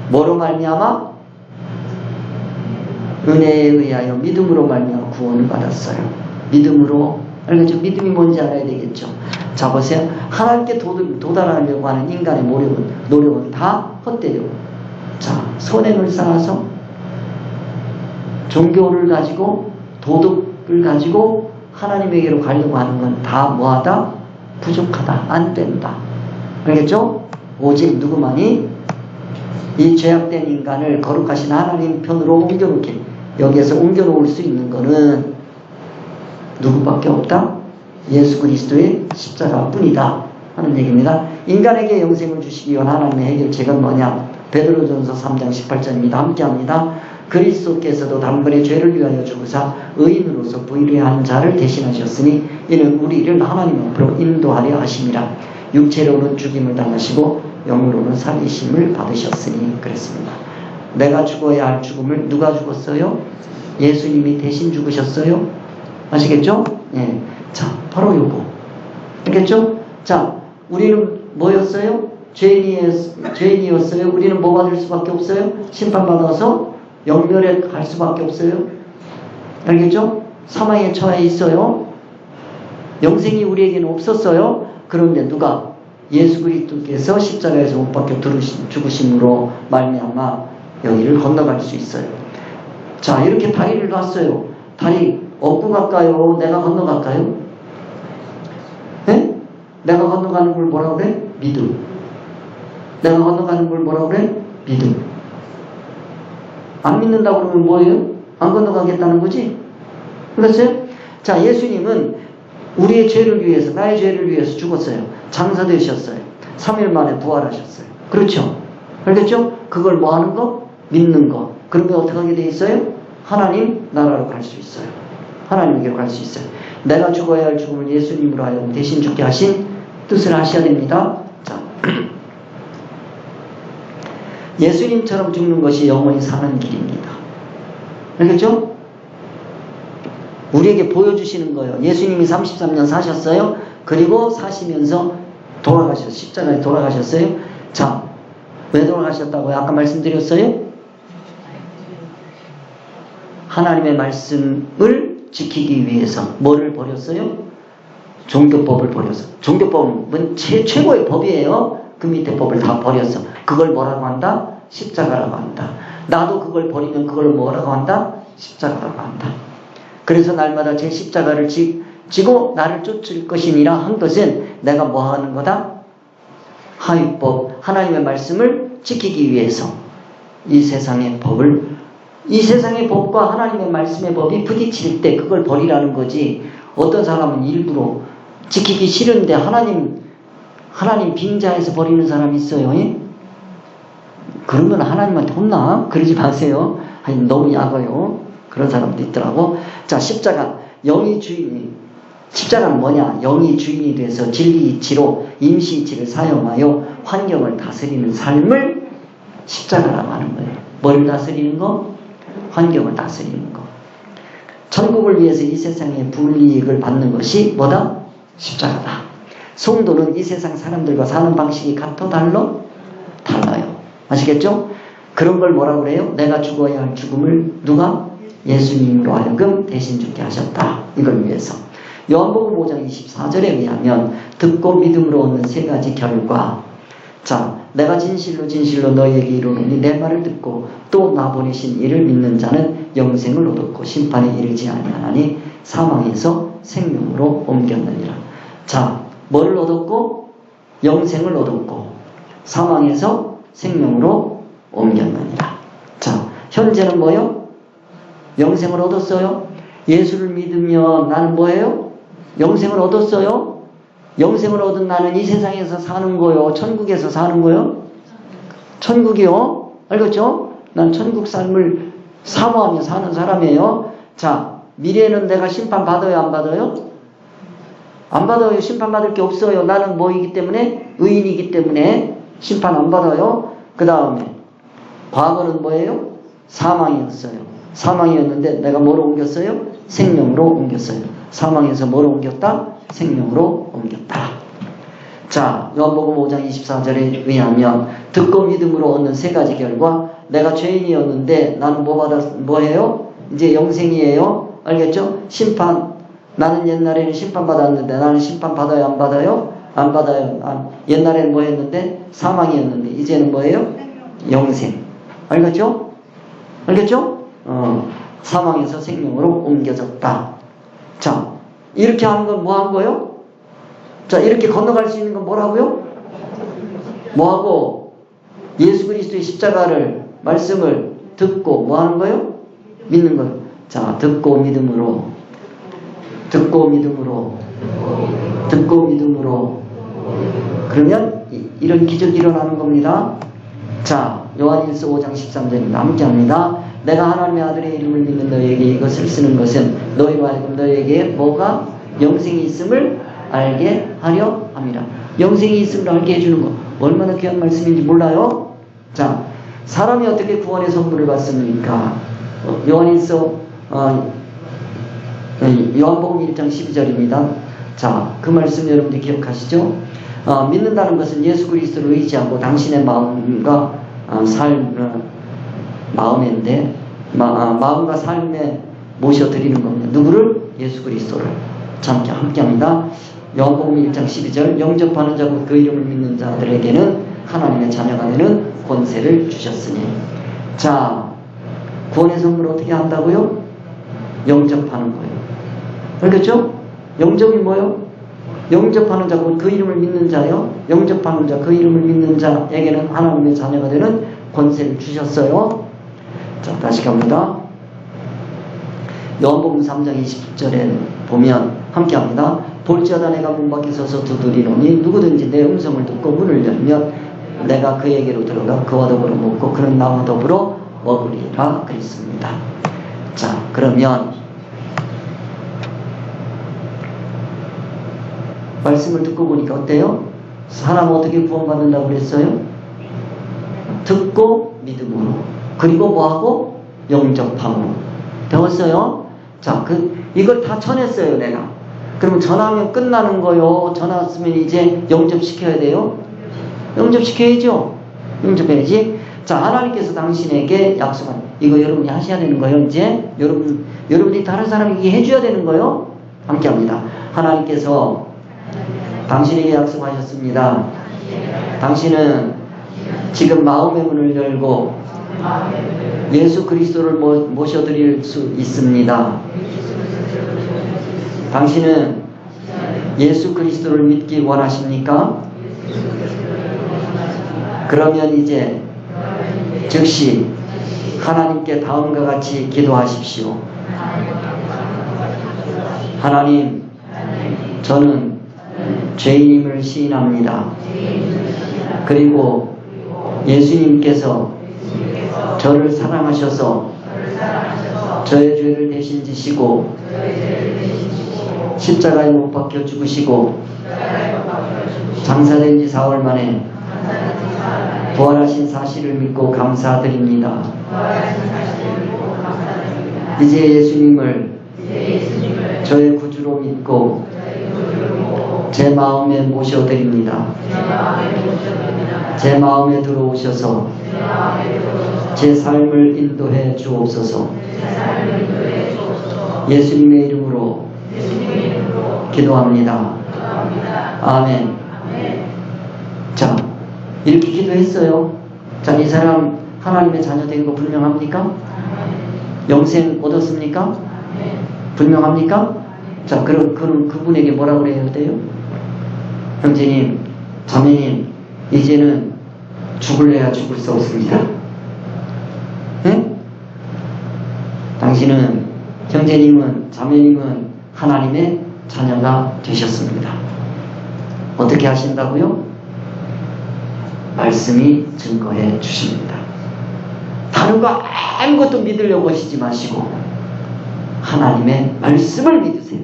뭐로 말미암아? 은혜에 의하여 믿음으로 말미암아 구원을 받았어요. 믿음으로. 알겠죠? 믿음이 뭔지 알아야 되겠죠. 자, 보세요. 하나님께 도달하려고 하는 인간의 노력은 다 헛되요. 자, 선행을 쌓아서 종교를 가지고 도덕을 가지고 하나님에게로 가려고 하는 건 다 뭐하다? 부족하다. 안 된다. 알겠죠? 오직 누구만이 이 죄악된 인간을 거룩하신 하나님 편으로 옮겨놓게, 여기에서 옮겨놓을 수 있는 거는 누구밖에 없다? 예수 그리스도의 십자가뿐이다 하는 얘기입니다. 인간에게 영생을 주시기 위한 하나님의 해결책은 뭐냐? 베드로전서 3장 18절입니다. 함께합니다. 그리스도께서도 단번에 죄를 위하여 죽으사 의인으로서 부유한 자를 대신하셨으니 이는 우리를 하나님 앞으로 인도하려 하심이라. 육체로는 죽임을 당하시고 영으로는 살리심을 받으셨으니 그랬습니다. 내가 죽어야 할 죽음을 누가 죽었어요? 예수님이 대신 죽으셨어요. 아시겠죠? 예. 자, 바로 요거. 알겠죠? 자, 우리는 뭐였어요? 죄인이었어요. 우리는 뭐 받을 수밖에 없어요? 심판받아서 영멸에 갈 수밖에 없어요. 알겠죠? 사망에 처해 있어요. 영생이 우리에게는 없었어요. 그런데 누가? 예수 그리스도께서 십자가에서 못 박혀 죽으심으로 말미암아 여기를 건너갈 수 있어요. 자, 이렇게 다리를 놨어요. 다리 업고 갈까요? 내가 건너갈까요? 네? 내가 건너가는 걸 뭐라고 그래? 믿음. 내가 건너가는 걸 뭐라고 그래? 믿음. 안 믿는다고 그러면 뭐예요? 안 건너가겠다는 거지? 그렇죠? 자, 예수님은 우리의 죄를 위해서, 나의 죄를 위해서 죽었어요. 장사되셨어요. 3일 만에 부활하셨어요. 그렇죠? 알겠죠? 그걸 뭐 하는 거? 믿는 거. 그러면 어떻게 하게 돼 있어요? 하나님 나라로 갈 수 있어요. 하나님에게로 갈 수 있어요. 내가 죽어야 할 죽음을 예수님으로 하여금 대신 죽게 하신 뜻을 아셔야 됩니다. 자, 예수님처럼 죽는 것이 영원히 사는 길입니다. 알겠죠? 우리에게 보여주시는 거예요. 예수님이 33년 사셨어요. 그리고 사시면서 돌아가셨어요. 십자가에 돌아가셨어요. 자, 왜 돌아가셨다고요? 아까 말씀드렸어요? 하나님의 말씀을 지키기 위해서 뭐를 버렸어요? 종교법을 버렸어. 종교법은 최고의 법이에요. 그 밑에 법을 다 버렸어. 그걸 뭐라고 한다? 십자가라고 한다. 나도 그걸 버리면 그걸 뭐라고 한다? 십자가라고 한다. 그래서 날마다 제 십자가를 지고 나를 쫓을 것이니라 한 것은 내가 뭐 하는 거다? 하율법, 하나님의 말씀을 지키기 위해서 이 세상의 법과 하나님의 말씀의 법이 부딪힐 때 그걸 버리라는 거지. 어떤 사람은 일부러 지키기 싫은데 하나님 빙자해서 버리는 사람이 있어요. 예? 그러면 하나님한테 혼나? 그러지 마세요. 아니, 너무 약어요. 그런 사람도 있더라고. 자, 십자가, 십자가는 뭐냐? 영이 주인이 돼서 진리이치로 임시이치를 사용하여 환경을 다스리는 삶을 십자가라고 하는 거예요. 뭘 다스리는 거? 환경을 다스리는 거. 천국을 위해서 이 세상의 불이익을 받는 것이 뭐다? 십자가다. 성도는 이 세상 사람들과 사는 방식이 같아 달라요. 아시겠죠? 그런 걸 뭐라고 그래요? 내가 죽어야 할 죽음을 누가? 예수님으로 하여금 대신 죽게 하셨다. 이걸 위해서. 요한복음 5장 24절에 의하면 듣고 믿음으로 얻는 세 가지 결과. 자, 내가 진실로 너희에게 이르노니 내 말을 듣고 또 나 보내신 이를 믿는 자는 영생을 얻었고 심판에 이르지 아니하나니 사망에서 생명으로 옮겼느니라. 자, 뭐를 얻었고? 영생을 얻었고 사망에서 생명으로 옮겼느니라. 자, 현재는 뭐요? 영생을 얻었어요. 예수를 믿으면 나는 뭐예요? 영생을 얻었어요. 영생을 얻은 나는 이 세상에서 사는 거요? 천국에서 사는 거요? 천국이요. 알겠죠? 난 천국 삶을 사모하며 사는 사람이에요. 자, 미래에는 내가 심판 받아요, 안 받아요? 안 받아요. 심판 받을 게 없어요. 나는 뭐이기 때문에? 의인이기 때문에 심판 안 받아요. 그 다음에 과거는 뭐예요? 사망이었어요. 사망이었는데 내가 뭐로 옮겼어요? 생명으로 옮겼어요. 사망에서 뭐로 옮겼다? 생명으로 옮겼다. 자, 요한복음 5장 24절에 의하면 듣고 믿음으로 얻는 세 가지 결과. 내가 죄인이었는데 나는 뭐예요? 이제 영생이에요. 알겠죠? 심판. 나는 옛날에는 심판 받았는데 나는 심판 받아요, 안 받아요? 안 받아요. 옛날에는 뭐 했는데? 사망이었는데 이제는 뭐예요? 영생. 알겠죠? 알겠죠? 사망에서 생명으로 옮겨졌다. 자, 이렇게 하는 건 뭐 한 거예요? 자, 이렇게 건너갈 수 있는 건 뭐라고요? 뭐하고? 예수 그리스도의 십자가를, 말씀을 듣고 뭐 하는 거예요? 믿는 거예요. 자, 듣고 믿음으로. 듣고 믿음으로. 듣고 믿음으로. 그러면 이런 기적이 일어나는 겁니다. 자, 요한일서 5장 13절입니다. 함께 합니다. 내가 하나님의 아들의 이름을 믿는 너희에게 이것을 쓰는 것은 너희로 하여금 너희에게 뭐가? 영생이 있음을 알게 하려 함이라. 영생이 있음을 알게 해주는 거. 얼마나 귀한 말씀인지 몰라요? 자, 사람이 어떻게 구원의 선물을 받습니까? 요한일서 요한복음 1장 12절입니다. 자, 그 말씀 여러분들 기억하시죠? 믿는다는 것은 예수 그리스도를 의지하고 당신의 마음과 마음인데 마음과 삶에 모셔드리는 겁니다. 누구를? 예수 그리스도를. 자, 함께합니다. 요한복음 1장 12절 영접하는 자고 그 이름을 믿는 자들에게는 하나님의 자녀가 되는 권세를 주셨으니. 자, 구원의 선물을 어떻게 한다고요? 영접하는 거예요. 알겠죠? 영접이 뭐요? 영접하는 자고 그 이름을 믿는 자요. 영접하는 자, 그 이름을 믿는 자에게는 하나님의 자녀가 되는 권세를 주셨어요. 자, 다시 갑니다. 요한복음 3장 20절에 보면 함께합니다. 볼지어다 내가 문 밖에 서서 두드리노니 누구든지 내 음성을 듣고 문을 열면 내가 그에게로 들어가 그와 더불어 먹고 그는 나와 더불어 먹으리라 그랬습니다. 자, 그러면 말씀을 듣고 보니까 어때요? 사람 어떻게 구원받는다고 그랬어요? 듣고 믿음으로. 그리고 뭐하고? 영접함으로. 배웠어요? 자, 이걸 다 전했어요, 내가. 그러면 전하면 끝나는 거요. 전했으면 이제 영접시켜야 돼요? 영접시켜야죠. 영접해야지. 자, 하나님께서 당신에게 약속한, 이거 여러분이 하셔야 되는 거예요, 이제. 여러분이 다른 사람에게 해줘야 되는 거예요? 함께 합니다. 하나님께서 당신에게 약속하셨습니다. 당신은 지금 마음의 문을 열고 예수 그리스도를 모셔드릴 수 있습니다. 당신은 예수 그리스도를 믿기 원하십니까? 그러면 이제 즉시 하나님께 다음과 같이 기도하십시오. 하나님, 저는 죄인임을 시인합니다. 그리고 예수님께서 저를 사랑하셔서 저의 죄를 대신 지시고 십자가에 못 박혀 죽으시고 장사된 지 4월 만에 부활하신 사실을 믿고 감사드립니다. 이제 예수님을 저의 구주로 믿고 제 마음에 모셔드립니다. 제 마음에 들어오셔서 제 삶을 인도해 주옵소서. 예수님의 이름으로 기도합니다. 아멘. 자, 이렇게 기도했어요. 자, 이 사람 하나님의 자녀 된 거 분명합니까? 영생 얻었습니까? 분명합니까? 자, 그럼 그분에게 뭐라고 해야 돼요? 형제님, 자매님, 이제는 죽을래야 죽을 수 없습니다. 네? 당신은, 형제님은, 자매님은 하나님의 자녀가 되셨습니다. 어떻게 하신다고요? 말씀이 증거해 주십니다. 다른 거 아무것도 믿으려고 하시지 마시고 하나님의 말씀을 믿으세요.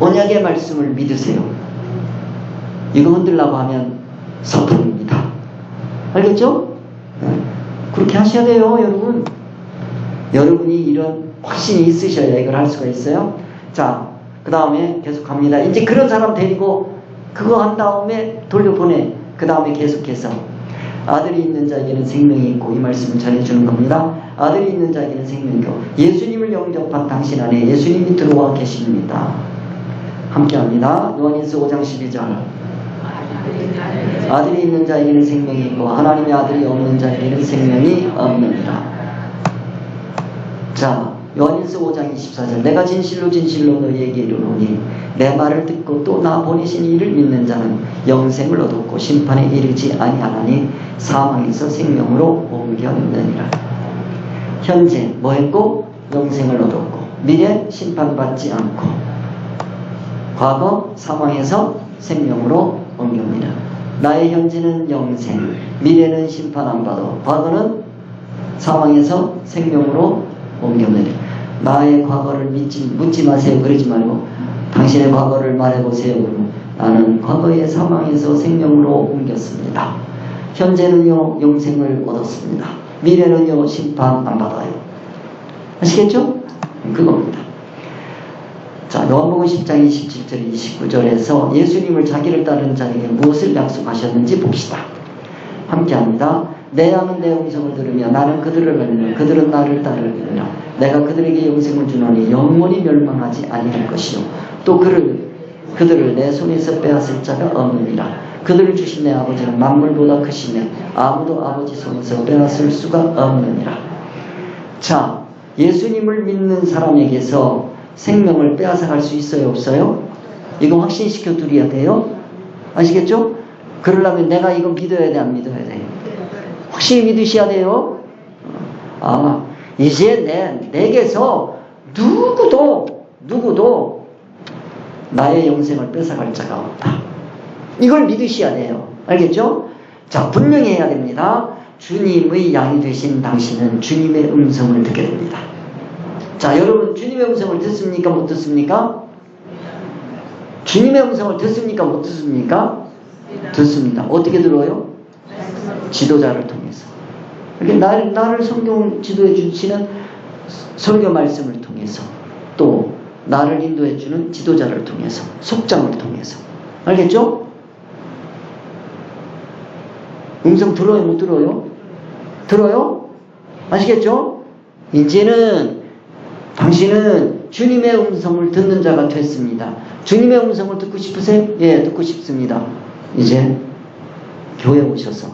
언약의 말씀을 믿으세요. 이거 흔들라고 하면 서툴입니다. 알겠죠? 그렇게 하셔야 돼요, 여러분. 여러분이 이런 확신이 있으셔야 이걸 할 수가 있어요. 자, 그 다음에 계속 갑니다. 이제 그런 사람 데리고 그거 한 다음에 돌려보내. 그 다음에 계속해서 아들이 있는 자에게는 생명이 있고, 이 말씀을 전해주는 겁니다. 아들이 있는 자에게는 생명이 있고, 예수님을 영접한 당신 안에 예수님이 들어와 계십니다. 함께합니다. 요한일서 5장 12절. 아들이 있는 자에게는 생명이 있고 하나님의 아들이 없는 자에게는 생명이 없느니라. 자, 요한일서 5장 24절. 내가 진실로 진실로 너희에게 이르노니 내 말을 듣고 또 나 보내신 이를 믿는 자는 영생을 얻었고 심판에 이르지 아니하나니 사망에서 생명으로 옮겼느니라. 현재 뭐 했고? 영생을 얻었고, 미래 심판받지 않고, 과거 사망에서 생명으로 옮깁니다. 나의 현재는 영생, 미래는 심판 안 받아, 과거는 사망에서 생명으로 옮깁니다. 나의 과거를 묻지 마세요. 그러지 말고 당신의 과거를 말해보세요. 나는 과거의 사망에서 생명으로 옮겼습니다. 현재는요 영생을 얻었습니다. 미래는요 심판 안 받아요. 아시겠죠? 그겁니다. 자, 요한복음 10장 27절 29절에서 예수님을 자기를 따르는 자에게 무엇을 약속하셨는지 봅시다. 함께합니다. 내 양은 내 음성을 들으며 나는 그들을 알리며 그들은 나를 따르리라. 내가 그들에게 영생을 주노니 영원히 멸망하지 아니할 것이요 또 그들을 내 손에서 빼앗을 자가 없느니라. 그들을 주신 내 아버지는 만물보다 크시며 아무도 아버지 손에서 빼앗을 수가 없느니라. 자, 예수님을 믿는 사람에게서 생명을 빼앗아갈 수 있어요, 없어요? 이거 확신시켜 드려야 돼요. 아시겠죠? 그러려면 내가 이거 믿어야 돼, 안 믿어야 돼? 확실히 믿으셔야 돼요. 이제 내게서 누구도 나의 영생을 뺏어갈 자가 없다. 이걸 믿으셔야 돼요. 알겠죠? 자, 분명히 해야 됩니다. 주님의 양이 되신 당신은 주님의 음성을 듣게 됩니다. 자, 여러분 주님의 음성을 듣습니까? 못 듣습니까? 주님의 음성을 듣습니까? 못 듣습니까? 듣습니다. 어떻게 들어요? 지도자를 통해서. 이렇게 나를 성경 지도해 주시는 설교 말씀을 통해서, 또 나를 인도해 주는 지도자를 통해서, 속장을 통해서. 알겠죠? 음성 들어요? 못 들어요? 들어요? 아시겠죠? 이제는 당신은 주님의 음성을 듣는 자가 됐습니다. 주님의 음성을 듣고 싶으세요? 예, 듣고 싶습니다. 이제 교회에 오셔서,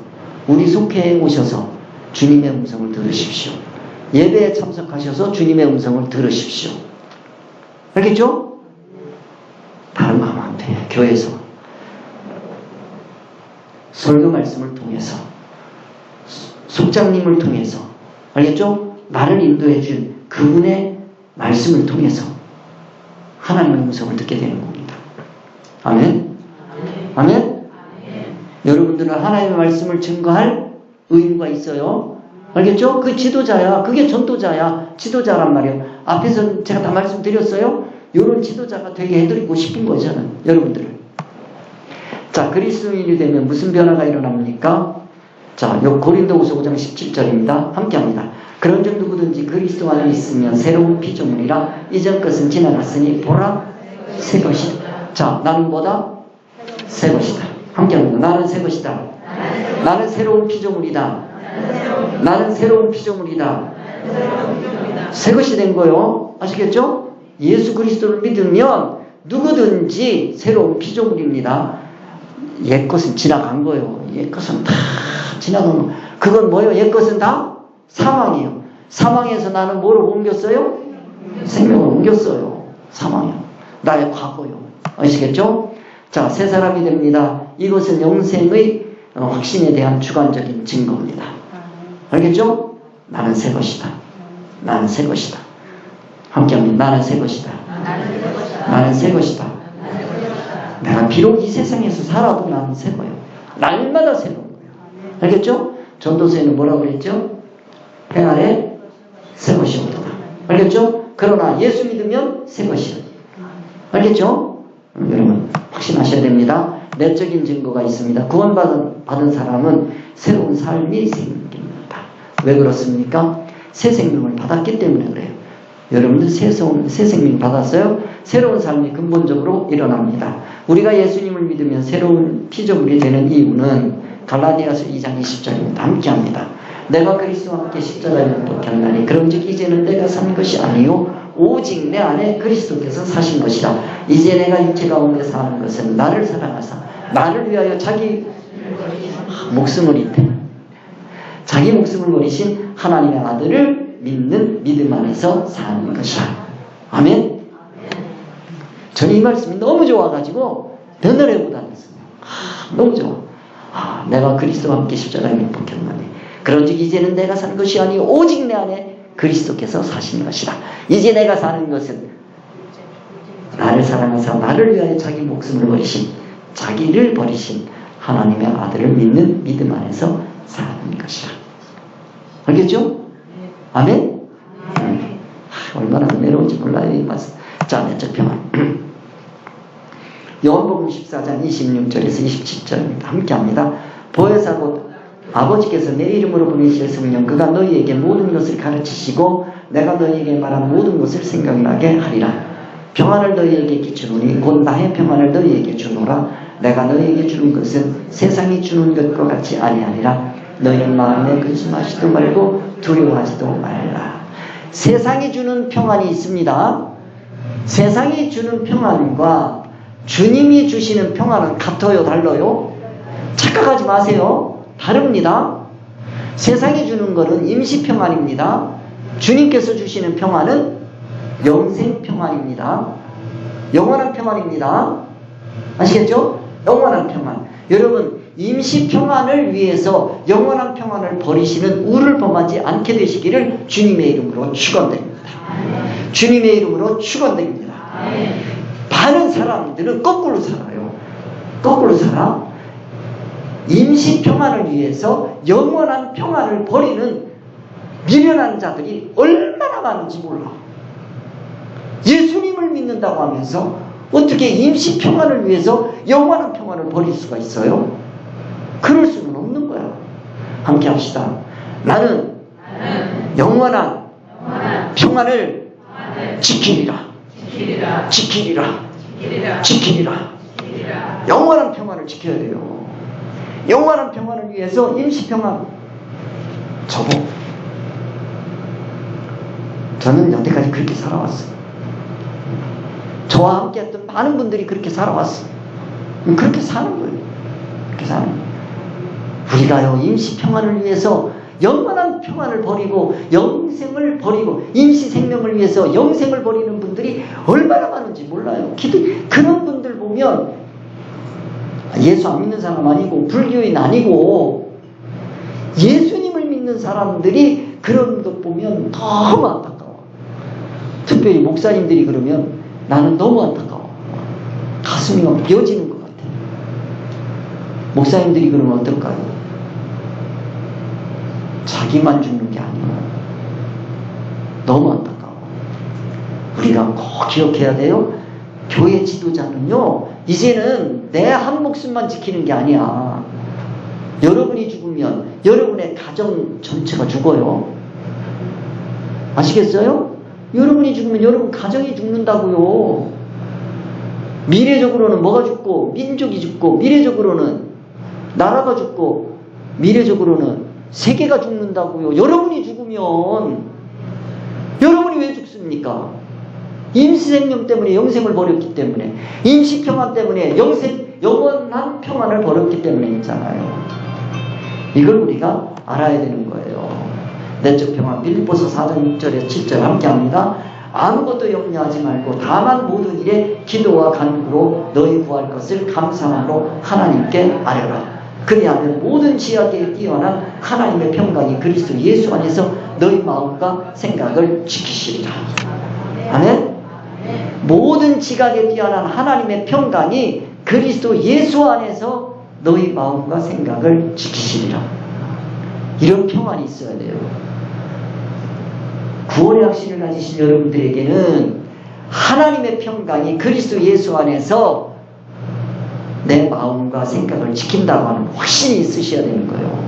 우리 속회에 오셔서 주님의 음성을 들으십시오. 예배에 참석하셔서 주님의 음성을 들으십시오. 알겠죠? 다른 거 하면 안 돼요. 교회에서 설교 말씀을 통해서, 속장님을 통해서, 알겠죠? 나를 인도해 준 그분의 말씀을 통해서 하나님의 음성을 듣게 되는 겁니다. 아멘? 아멘? 여러분들은 하나님의 말씀을 증거할 의무가 있어요. 알겠죠? 그 지도자야. 그게 전도자야. 지도자란 말이에요. 앞에서 제가 다 말씀드렸어요. 이런 지도자가 되게 해드리고 싶은 거죠. 여러분들을. 자, 그리스도인이 되면 무슨 변화가 일어납니까? 자, 요 고린도후서 5장 17절입니다. 함께합니다. 그런즉 누구든지 그리스도 안에 있으면 새로운 피조물이라 이전 것은 지나갔으니 보라 새 것이다. 자, 나는 뭐다? 새 것이다. 함께합니다. 나는 새 것이다. 나는 새로운 피조물이다. 나는 새로운 피조물이다. 새 것이 된 거요. 아시겠죠? 예수 그리스도를 믿으면 누구든지 새로운 피조물입니다. 옛것은 지나간 거예요. 옛것은 다 지나간 거. 그건 뭐예요? 옛것은 다 사망이에요. 사망에서 나는 뭐로 옮겼어요? 생명을 옮겼어요. 사망이요. 나의 과거요. 아시겠죠? 자, 새 사람이 됩니다. 이것은 영생의 확신에 대한 주관적인 증거입니다. 알겠죠? 나는 새 것이다. 나는 새 것이다. 함께합니다. 나는 새 것이다. 나는 새 것이다. 내가 비록 이 세상에서 살아도 나는 새 거예요. 날마다 새로운 거예요. 알겠죠? 전도서에는 뭐라고 그랬죠? 행 아래 새 것이 없다. 알겠죠? 그러나 예수 믿으면 새 것이다. 알겠죠? 여러분 확신하셔야 됩니다. 내적인 증거가 있습니다. 구원받은 사람은 새로운 삶이 생깁니다. 왜 그렇습니까? 새 생명을 받았기 때문에 그래요. 여러분들 새 생명 받았어요? 새로운 삶이 근본적으로 일어납니다. 우리가 예수님을 믿으면 새로운 피조물이 되는 이유는 갈라디아서 2장 20절입니다. 함께합니다. 내가 그리스도와 함께 십자가에 못 박혔나니 그런즉 이제는 내가 사는 것이 아니요 오직 내 안에 그리스도께서 사신 것이다. 이제 내가 육체 가운데 사는 것은 나를 사랑하사 나를 위하여 자기 목숨을 이태 자기 목숨을 버리신 하나님의 아들을 믿는 믿음 안에서 사는 것이다. 아멘. 저는 이 말씀이 너무 좋아가지고 너널해고 다녔어요. 너무 좋아. 내가 그리스도와 함께 십자가에 못 박혔나니 그런즉 이제는 내가 사는 것이 아니요 오직 내 안에 그리스도께서 사신 것이다. 이제 내가 사는 것은 나를 사랑하사 나를 위하여 자기 목숨을 버리신 자기를 버리신 하나님의 아들을 믿는 믿음 안에서 사는 것이다. 알겠죠? 아멘? 얼마나 은혜로운지 몰라요 이 말씀. 자, 내적 평안. 요한복음 14장 26절에서 27절입니다. 함께합니다. 보혜사 곧 아버지께서 내 이름으로 보내실 성령 그가 너희에게 모든 것을 가르치시고 내가 너희에게 말한 모든 것을 생각나게 하리라. 평안을 너희에게 끼치노니 곧 나의 평안을 너희에게 주노라. 내가 너희에게 주는 것은 세상이 주는 것과 같이 아니하니라. 너희는 마음에 근심하지도 말고 두려워하지도 말라. 세상이 주는 평안이 있습니다. 세상이 주는 평안과 주님이 주시는 평안은 같아요? 달라요? 착각하지 마세요. 다릅니다. 세상이 주는 것은 임시평안입니다. 주님께서 주시는 평안은 영생평안입니다. 영원한 평안입니다. 아시겠죠? 영원한 평안. 여러분 임시평안을 위해서 영원한 평안을 버리시는 우를 범하지 않게 되시기를 주님의 이름으로 축원드립니다. 주님의 이름으로 축원드립니다. 많은 사람들은 거꾸로 살아요. 거꾸로 살아. 임시평안을 위해서 영원한 평안을 버리는 미련한 자들이 얼마나 많은지 몰라. 예수님을 믿는다고 하면서 어떻게 임시평안을 위해서 영원한 평안을 버릴 수가 있어요? 그럴 수는 없는 거야. 함께 합시다. 나는 영원한 평안을 지키리라. 지키리라. 영원한 평안을 지켜야 돼요. 영원한 평안을 위해서 임시평안. 저는 여태까지 그렇게 살아왔어요. 저와 함께 했던 많은 분들이 그렇게 살아왔어요. 그렇게 사는 거예요. 그렇게 사는 거예요. 우리가요, 임시평안을 위해서 영원한 평안을 버리고 영생을 버리고 임시생명을 위해서 영생을 버리는 분들이 얼마나 많은지 몰라요. 그런 분들 보면 예수 안 믿는 사람 아니고 불교인 아니고 예수님을 믿는 사람들이 그런 것 보면 너무 안타까워. 특별히 목사님들이 그러면 나는 너무 안타까워. 가슴이 막 비어지는 것 같아. 목사님들이 그러면 어떨까요? 자기만 죽는 게 아니고 너무 안타까워. 우리가 꼭 기억해야 돼요. 교회 지도자는요, 이제는 내 한 목숨만 지키는 게 아니야. 여러분이 죽으면 여러분의 가정 전체가 죽어요. 아시겠어요? 여러분이 죽으면 여러분 가정이 죽는다고요. 미래적으로는 뭐가 죽고 민족이 죽고 미래적으로는 나라가 죽고 미래적으로는 세계가 죽는다고요. 여러분이 죽으면 여러분이 왜 죽습니까? 임시생명 때문에 영생을 버렸기 때문에, 임시평안 때문에 영원한 평안을 버렸기 때문에 있잖아요. 이걸 우리가 알아야 되는 거예요. 내적 평안. 빌립보서 4장 6절에서 7절 함께합니다. 아무것도 염려하지 말고 다만 모든 일에 기도와 간구로 너희 구할 것을 감사함으로 하나님께 아뢰라. 그리하면 모든 지하에 뛰어난 하나님의 평강이 그리스도 예수 안에서 너희 마음과 생각을 지키시리라. 아멘? 모든 지각에 뛰어난 하나님의 평강이 그리스도 예수 안에서 너희 마음과 생각을 지키시리라. 이런 평안이 있어야 돼요. 구원의 확신을 가지신 여러분들에게는 하나님의 평강이 그리스도 예수 안에서 내 마음과 생각을 지킨다고 하는 확신이 있으셔야 되는 거예요.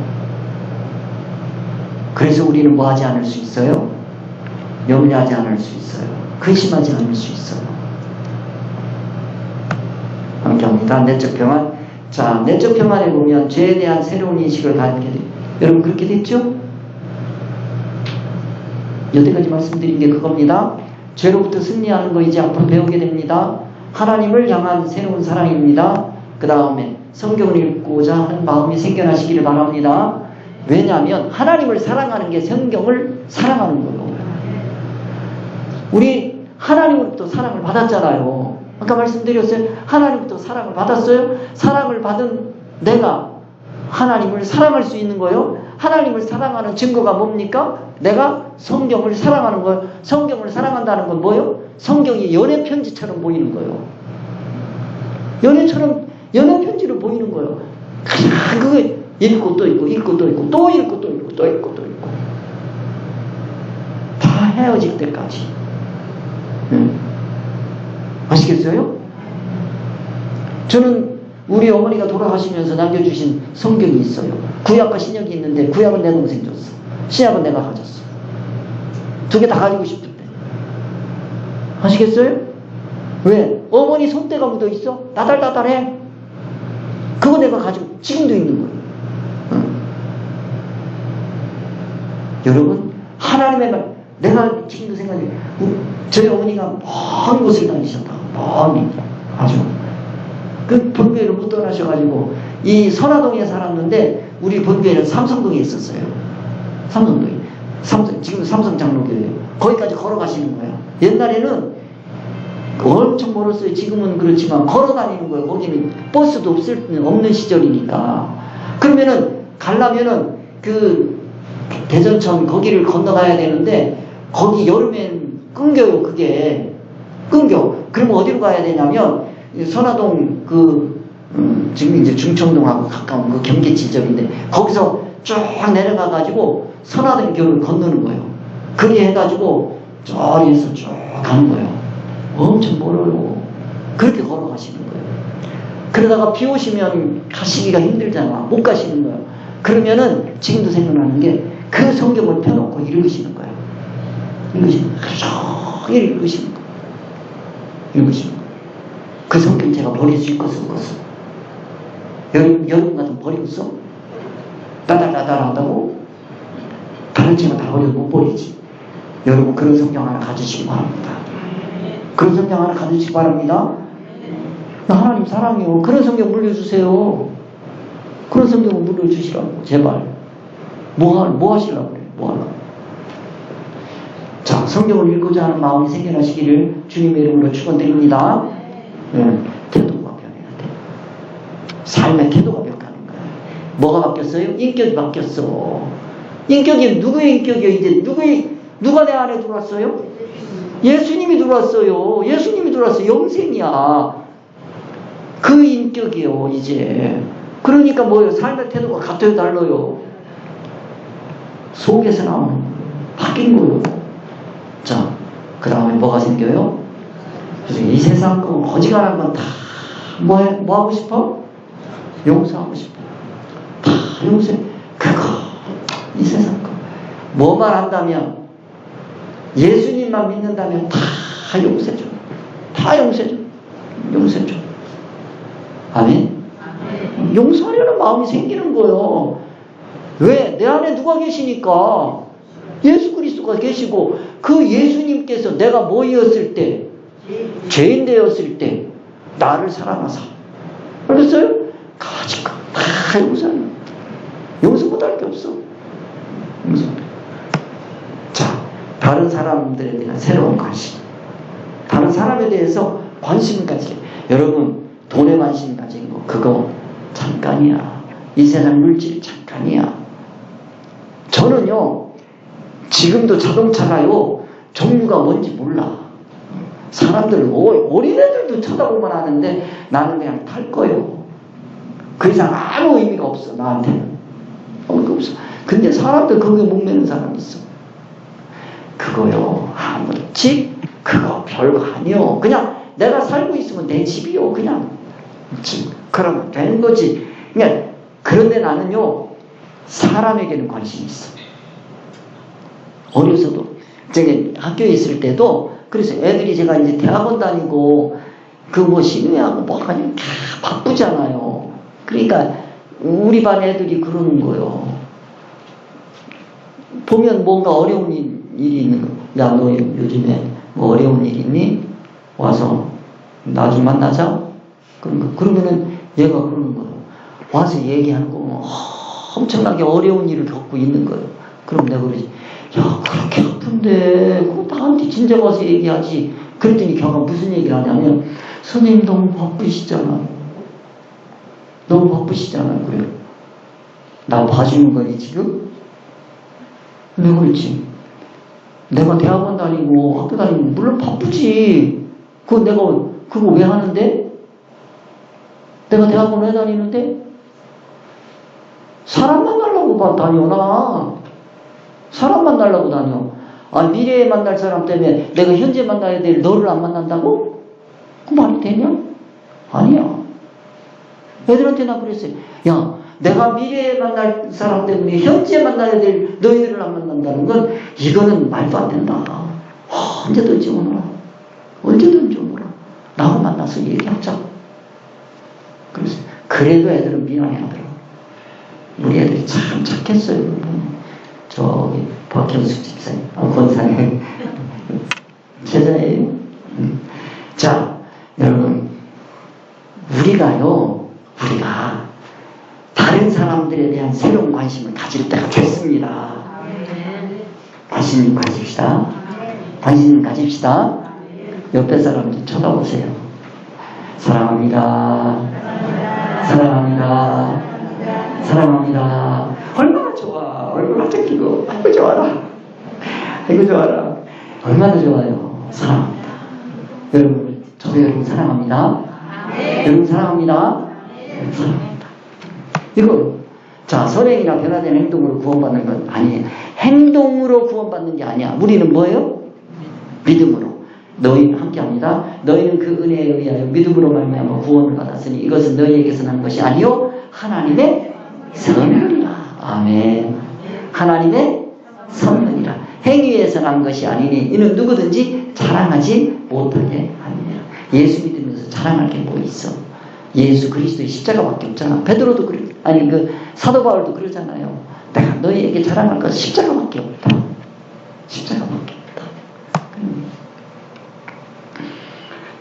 그래서 우리는 뭐 하지 않을 수 있어요? 염려하지 않을 수 있어요. 근심하지 않을 수 있어요. 함께합니다. 내적 평안. 자, 내적 평안에 보면 죄에 대한 새로운 인식을 갖게 돼요. 여러분 그렇게 됐죠? 여태까지 말씀드린 게 그겁니다. 죄로부터 승리하는 거 이제 앞으로 배우게 됩니다. 하나님을 향한 새로운 사랑입니다. 그 다음에 성경을 읽고자 하는 마음이 생겨나시기를 바랍니다. 왜냐하면 하나님을 사랑하는 게 성경을 사랑하는 거예요. 우리 하나님으로부터 사랑을 받았잖아요. 아까 말씀드렸어요. 하나님부터 사랑을 받았어요. 사랑을 받은 내가 하나님을 사랑할 수 있는 거예요. 하나님을 사랑하는 증거가 뭡니까? 내가 성경을 사랑하는 거예요. 성경을 사랑한다는 건 뭐예요? 성경이 연애 편지처럼 보이는 거예요. 연애 편지로 보이는 거예요. 그냥 그게 읽고 또 읽고 읽고 또 읽고 또 읽고 또 읽고 또 읽고 또 읽고 다 헤어질 때까지. 아시겠어요? 저는 우리 어머니가 돌아가시면서 남겨주신 성경이 있어요. 구약과 신약이 있는데 구약은 내 동생 줬어. 신약은 내가 가졌어. 두 개 다 가지고 싶은데. 아시겠어요? 왜? 어머니 손때가 묻어 있어. 나달나달해. 그거 내가 가지고 지금도 있는 거예요. 여러분 하나님의 말, 내가 지금도 생각해. 저희 어머니가 먼 곳을 다니셨다. 멀리 아주 그 본교회를 못 떠나셔가지고 이 선화동에 살았는데 우리 본교회는 삼성동에 있었어요. 삼성동에. 지금 삼성 장로교회예요. 거기까지 걸어가시는 거예요. 옛날에는 엄청 멀었어요. 지금은 그렇지만 걸어다니는 거예요. 거기는 버스도 없는 시절이니까. 그러면은 가려면은 그 대전천 거기를 건너가야 되는데 거기 여름엔 끊겨요. 그게 끊겨. 그러면 어디로 가야 되냐면 선화동 지금 이제 중청동하고 가까운 그 경계 지점인데 거기서 쭉 내려가가지고 선화동교를 건너는 거예요. 그리 해가지고 저리에서 쭉 가는 거예요. 엄청 멀어요. 그렇게 걸어가시는 거예요. 그러다가 비 오시면 가시기가 힘들잖아. 못 가시는 거예요. 그러면은 지금도 생각나는 게 그 성경을 펴놓고 읽으시는 거예요. 읽으시는 거예요. 읽으시는 거예요. 읽으시는 거예요. 그 성경 제가 버릴 수 있겠어, 없겠어? 여름 같은 버리겠어? 따달따달 한다고? 다른 친구 다 버려도 못 버리지. 여러분 그런 성경 하나 가지시기 바랍니다. 그런 성경 하나 가지시기 바랍니다. 나 하나님 사랑해요. 그런 성경 물려주세요. 그런 성경을 물려주시라고 제발. 뭐 하시려고 그래? 뭐 하려고? 자, 성경을 읽고자 하는 마음이 생겨나시기를 주님의 이름으로 축원드립니다. 태도가 변해야 돼. 삶의 태도가 변하는 거야. 뭐가 바뀌었어요? 인격이 바뀌었어. 인격이 누구의 인격이에요? 이제 누가 내 안에 들어왔어요? 예수님이 들어왔어요. 예수님이 들어왔어요. 영생이야. 그 인격이에요. 이제. 그러니까 뭐예요? 삶의 태도가 같아요, 달라요? 속에서 나오는 거예요. 바뀐 거예요. 자, 그 다음에 뭐가 생겨요? 그래서 이 세상 거 어지간한 건 다 뭐 하고 싶어? 용서하고 싶어. 다 용서해. 그거 이 세상 거 뭐만 한다면 예수님만 믿는다면 다 용서해줘. 다 용서해줘. 용서해줘. 아멘? 용서하려는 마음이 생기는 거예요. 왜? 내 안에 누가 계시니까 예수 그리스도가 계시고 그 예수님께서 내가 뭐였을 때 죄인 되었을 때 나를 사랑하사 알겠어요? 가지고 다 용서하는 용서 못할 게 없어. 용서. 자, 다른 사람들에 대한 새로운 관심, 다른 사람에 대해서 관심을 가지게. 여러분 돈에 관심 가진 거 그거 잠깐이야. 이 세상 물질 잠깐이야. 저는요 지금도 자동차가요 종류가 뭔지 몰라. 사람들, 어린애들도 쳐다보면 하는데 나는 그냥 탈 거예요. 그 이상 아무 의미가 없어, 나한테는. 의미가 없어. 근데 사람들 거기에 목매는 사람이 있어. 그거요, 집? 그거 별거 아니요. 그냥 내가 살고 있으면 내 집이요. 그냥 집. 그러면 되는 거지. 그러니까 그런데 나는요, 사람에게는 관심이 있어. 어려서도. 저기 학교에 있을 때도, 그래서 애들이 제가 이제 대학원 다니고, 그 뭐 신우회하고 뭐 하니 다 바쁘잖아요. 그러니까 우리 반 애들이 그러는 거예요. 보면 뭔가 어려운 일이 있는 거. 야, 너 요즘에 뭐 어려운 일 있니? 와서 나 좀 만나자. 그러면은 얘가 그러는 거예요. 와서 얘기하는 거 엄청나게 어려운 일을 겪고 있는 거예요. 그럼 내가 그러지. 야, 그렇게 아픈데 그거 나한테 진작 와서 얘기하지. 그랬더니 걔가 무슨 얘기를 하냐면, 선생님 너무 바쁘시잖아. 너무 바쁘시잖아. 그래요. 나 봐주는 거니 지금? 내가 그렇지. 내가 대학원 다니고 학교 다니고 물론 바쁘지. 그거 왜 하는데? 내가 대학원 왜 다니는데? 사람 만나려고 다녀. 나 사람 만나려고 다녀. 아, 미래에 만날 사람 때문에 내가 현재 만나야 될 너를 안 만난다고? 그 말이 되냐? 아니야. 애들한테 나 그랬어요. 야, 내가 미래에 만날 사람 때문에 현재 만나야 될 너희들을 안 만난다는 건 이거는 말도 안 된다. 언제든지 오너라. 언제든지 오너라. 나하고 만나서 얘기하자. 그래도 애들은 미안해하더라고. 우리 애들이 참 착했어요. 저기 박현수 집사님, 권사님 제자예요. 자, 여러분, 우리가 다른 사람들에 대한 새로운 관심을 가질 때가 좋습니다. 관심 가집시다. 관심 가집시다. 옆에 사람 좀 쳐다보세요. 사랑합니다. 사랑합니다. 사랑합니다. 얼마나 좋아. 얼마나 뜯기고. 아이고 좋아라. 아이고 좋아라. 얼마나 좋아요. 사랑합니다. 여러분, 저도 여러분 사랑합니다. 여러분 사랑합니다. 사랑합니다. 이거, 자, 선행이나 변화된 행동으로 구원받는 건 아니에요. 행동으로 구원받는 게 아니야. 우리는 뭐예요? 믿음으로. 너희는 함께합니다. 너희는 그 은혜에 의하여 믿음으로 말미암아 구원을 받았으니 이것은 너희에게서 난 것이 아니요 하나님의 선물이라. 아멘. 하나님의 선물이라. 행위에서 난 것이 아니니 이는 누구든지 자랑하지 못하게 합니다. 예수 믿으면서 자랑할 게 뭐 있어? 예수 그리스도의 십자가밖에 없잖아. 베드로도 그래. 아니 사도 바울도 그러잖아요. 내가 너희에게 자랑할 것은 십자가밖에 없다. 십자가밖에 없다.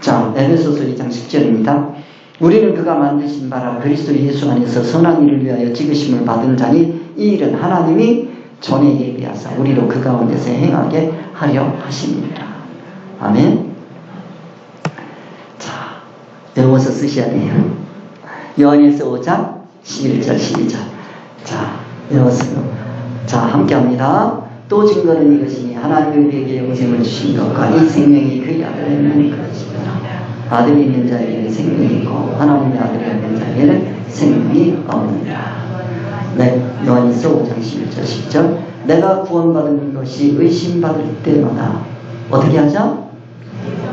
자, 에베소서 2장 10절입니다. 우리는 그가 만드신 바라 그리스도 예수 안에서 선한 일을 위하여 찍으심을 받은 자니 이 일은 하나님이 전에 예비하사 우리로 그 가운데서 행하게 하려 하십니다. 아멘. 자, 외워서 쓰셔야 돼요. 요한일서 5장 11절 12절. 자, 외웠어요. 자, 함께합니다. 또 증거는 이것이니 하나님이 우리에게 영생을 주신 것과 이 생명이 그의 아들의 있는 것입니다. 아들이 있는 자에게는 생명이 있고 하나님의 아들이 없는 자에게는 생명이 없느니라. 네, 요한일서 5장 11절 12절. 내가 구원받은 것이 의심받을 때마다 어떻게 하자?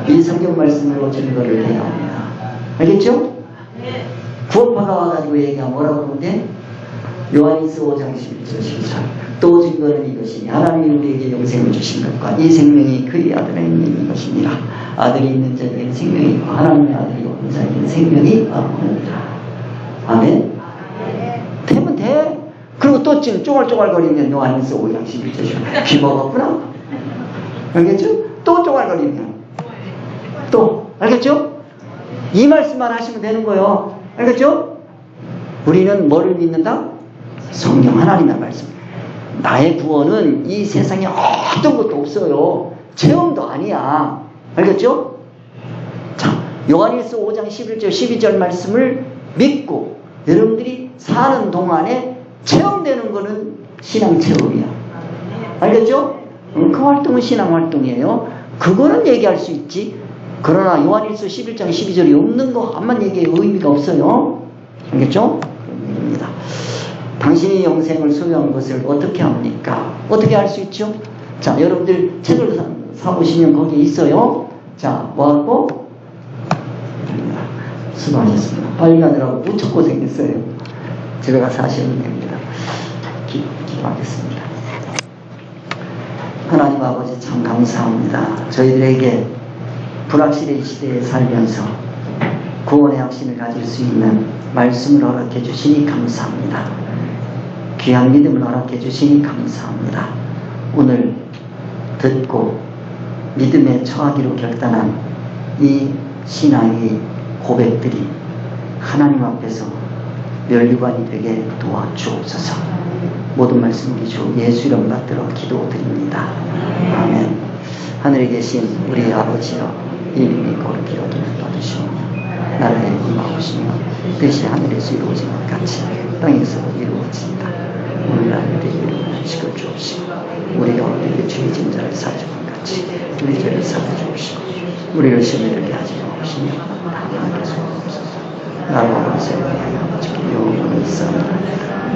이 성경 말씀으로 증거를 해야 합니다. 알겠죠? 구원파가 와가지고 얘기하면 뭐라고 그러면 돼? 요한일서 5장 11절 12절. 또 증거는 이것이니 하나님이 우리에게 영생을 주신 것과 이 생명이 그의 아들에 있는 것입니다. 아들이 있는 자에게는 생명이 있고 하나님의 아들이 없는 자에게는 생명이 없느니라. 아멘. 되면 돼. 그리고 또 지금 쪼갈쪼갈거리면 요한일서 5장 11절 비 먹었구나. 알겠죠? 또 쪼갈거리면 또 알겠죠? 이 말씀만 하시면 되는 거예요. 알겠죠? 우리는 뭐를 믿는다? 성경 하나님의 말씀. 나의 구원은 이 세상에 어떤 것도 없어요. 체험도 아니야. 알겠죠? 자, 요한일서 5장 11절 12절 말씀을 믿고 여러분들이 사는 동안에 체험되는 거는 신앙 체험이야. 알겠죠? 그 활동은 신앙 활동이에요. 그거는 얘기할 수 있지. 그러나 요한일서 11장 12절이 없는 거 한만 얘기해 의미가 없어요. 알겠죠? 입니다. 당신이 영생을 소유한 것을 어떻게 합니까? 어떻게 알 수 있죠? 자, 여러분들 책을 사보시면 거기에 있어요. 자, 뭐하고? 수고하셨습니다. 빨리 가느라고 무척 고생했어요. 집에 가서 하시면 됩니다. 기도하겠습니다. 하나님 아버지 참 감사합니다. 저희들에게 불확실의 시대에 살면서 구원의 확신을 가질 수 있는 말씀을 허락해 주시니 감사합니다. 귀한 믿음을 허락해 주시니 감사합니다. 오늘 듣고 믿음에 처하기로 결단한 이 신앙의 고백들이 하나님 앞에서 멸류관이 되게 도와주옵소서. 모든 말씀 우리 주 예수 이름 받들어 기도드립니다. 아멘. 하늘에 계신 우리 아버지여, 이름이 거룩히 여김을 받으시오며 나라에 임하옵시며 뜻이 하늘에서 이루어진 것 같이 땅에서 이루어진다. 오늘날 우리에게 음식을 주옵시고 우리가 우리에게 죄의 진 자를 사주는 것 같이 우리 죄를 사주옵시고 우리를 시험에 들게 하지 마옵시며 다만 하소서. 나라와 권세를 위하여 아버지께 영원히 있사옵나이다.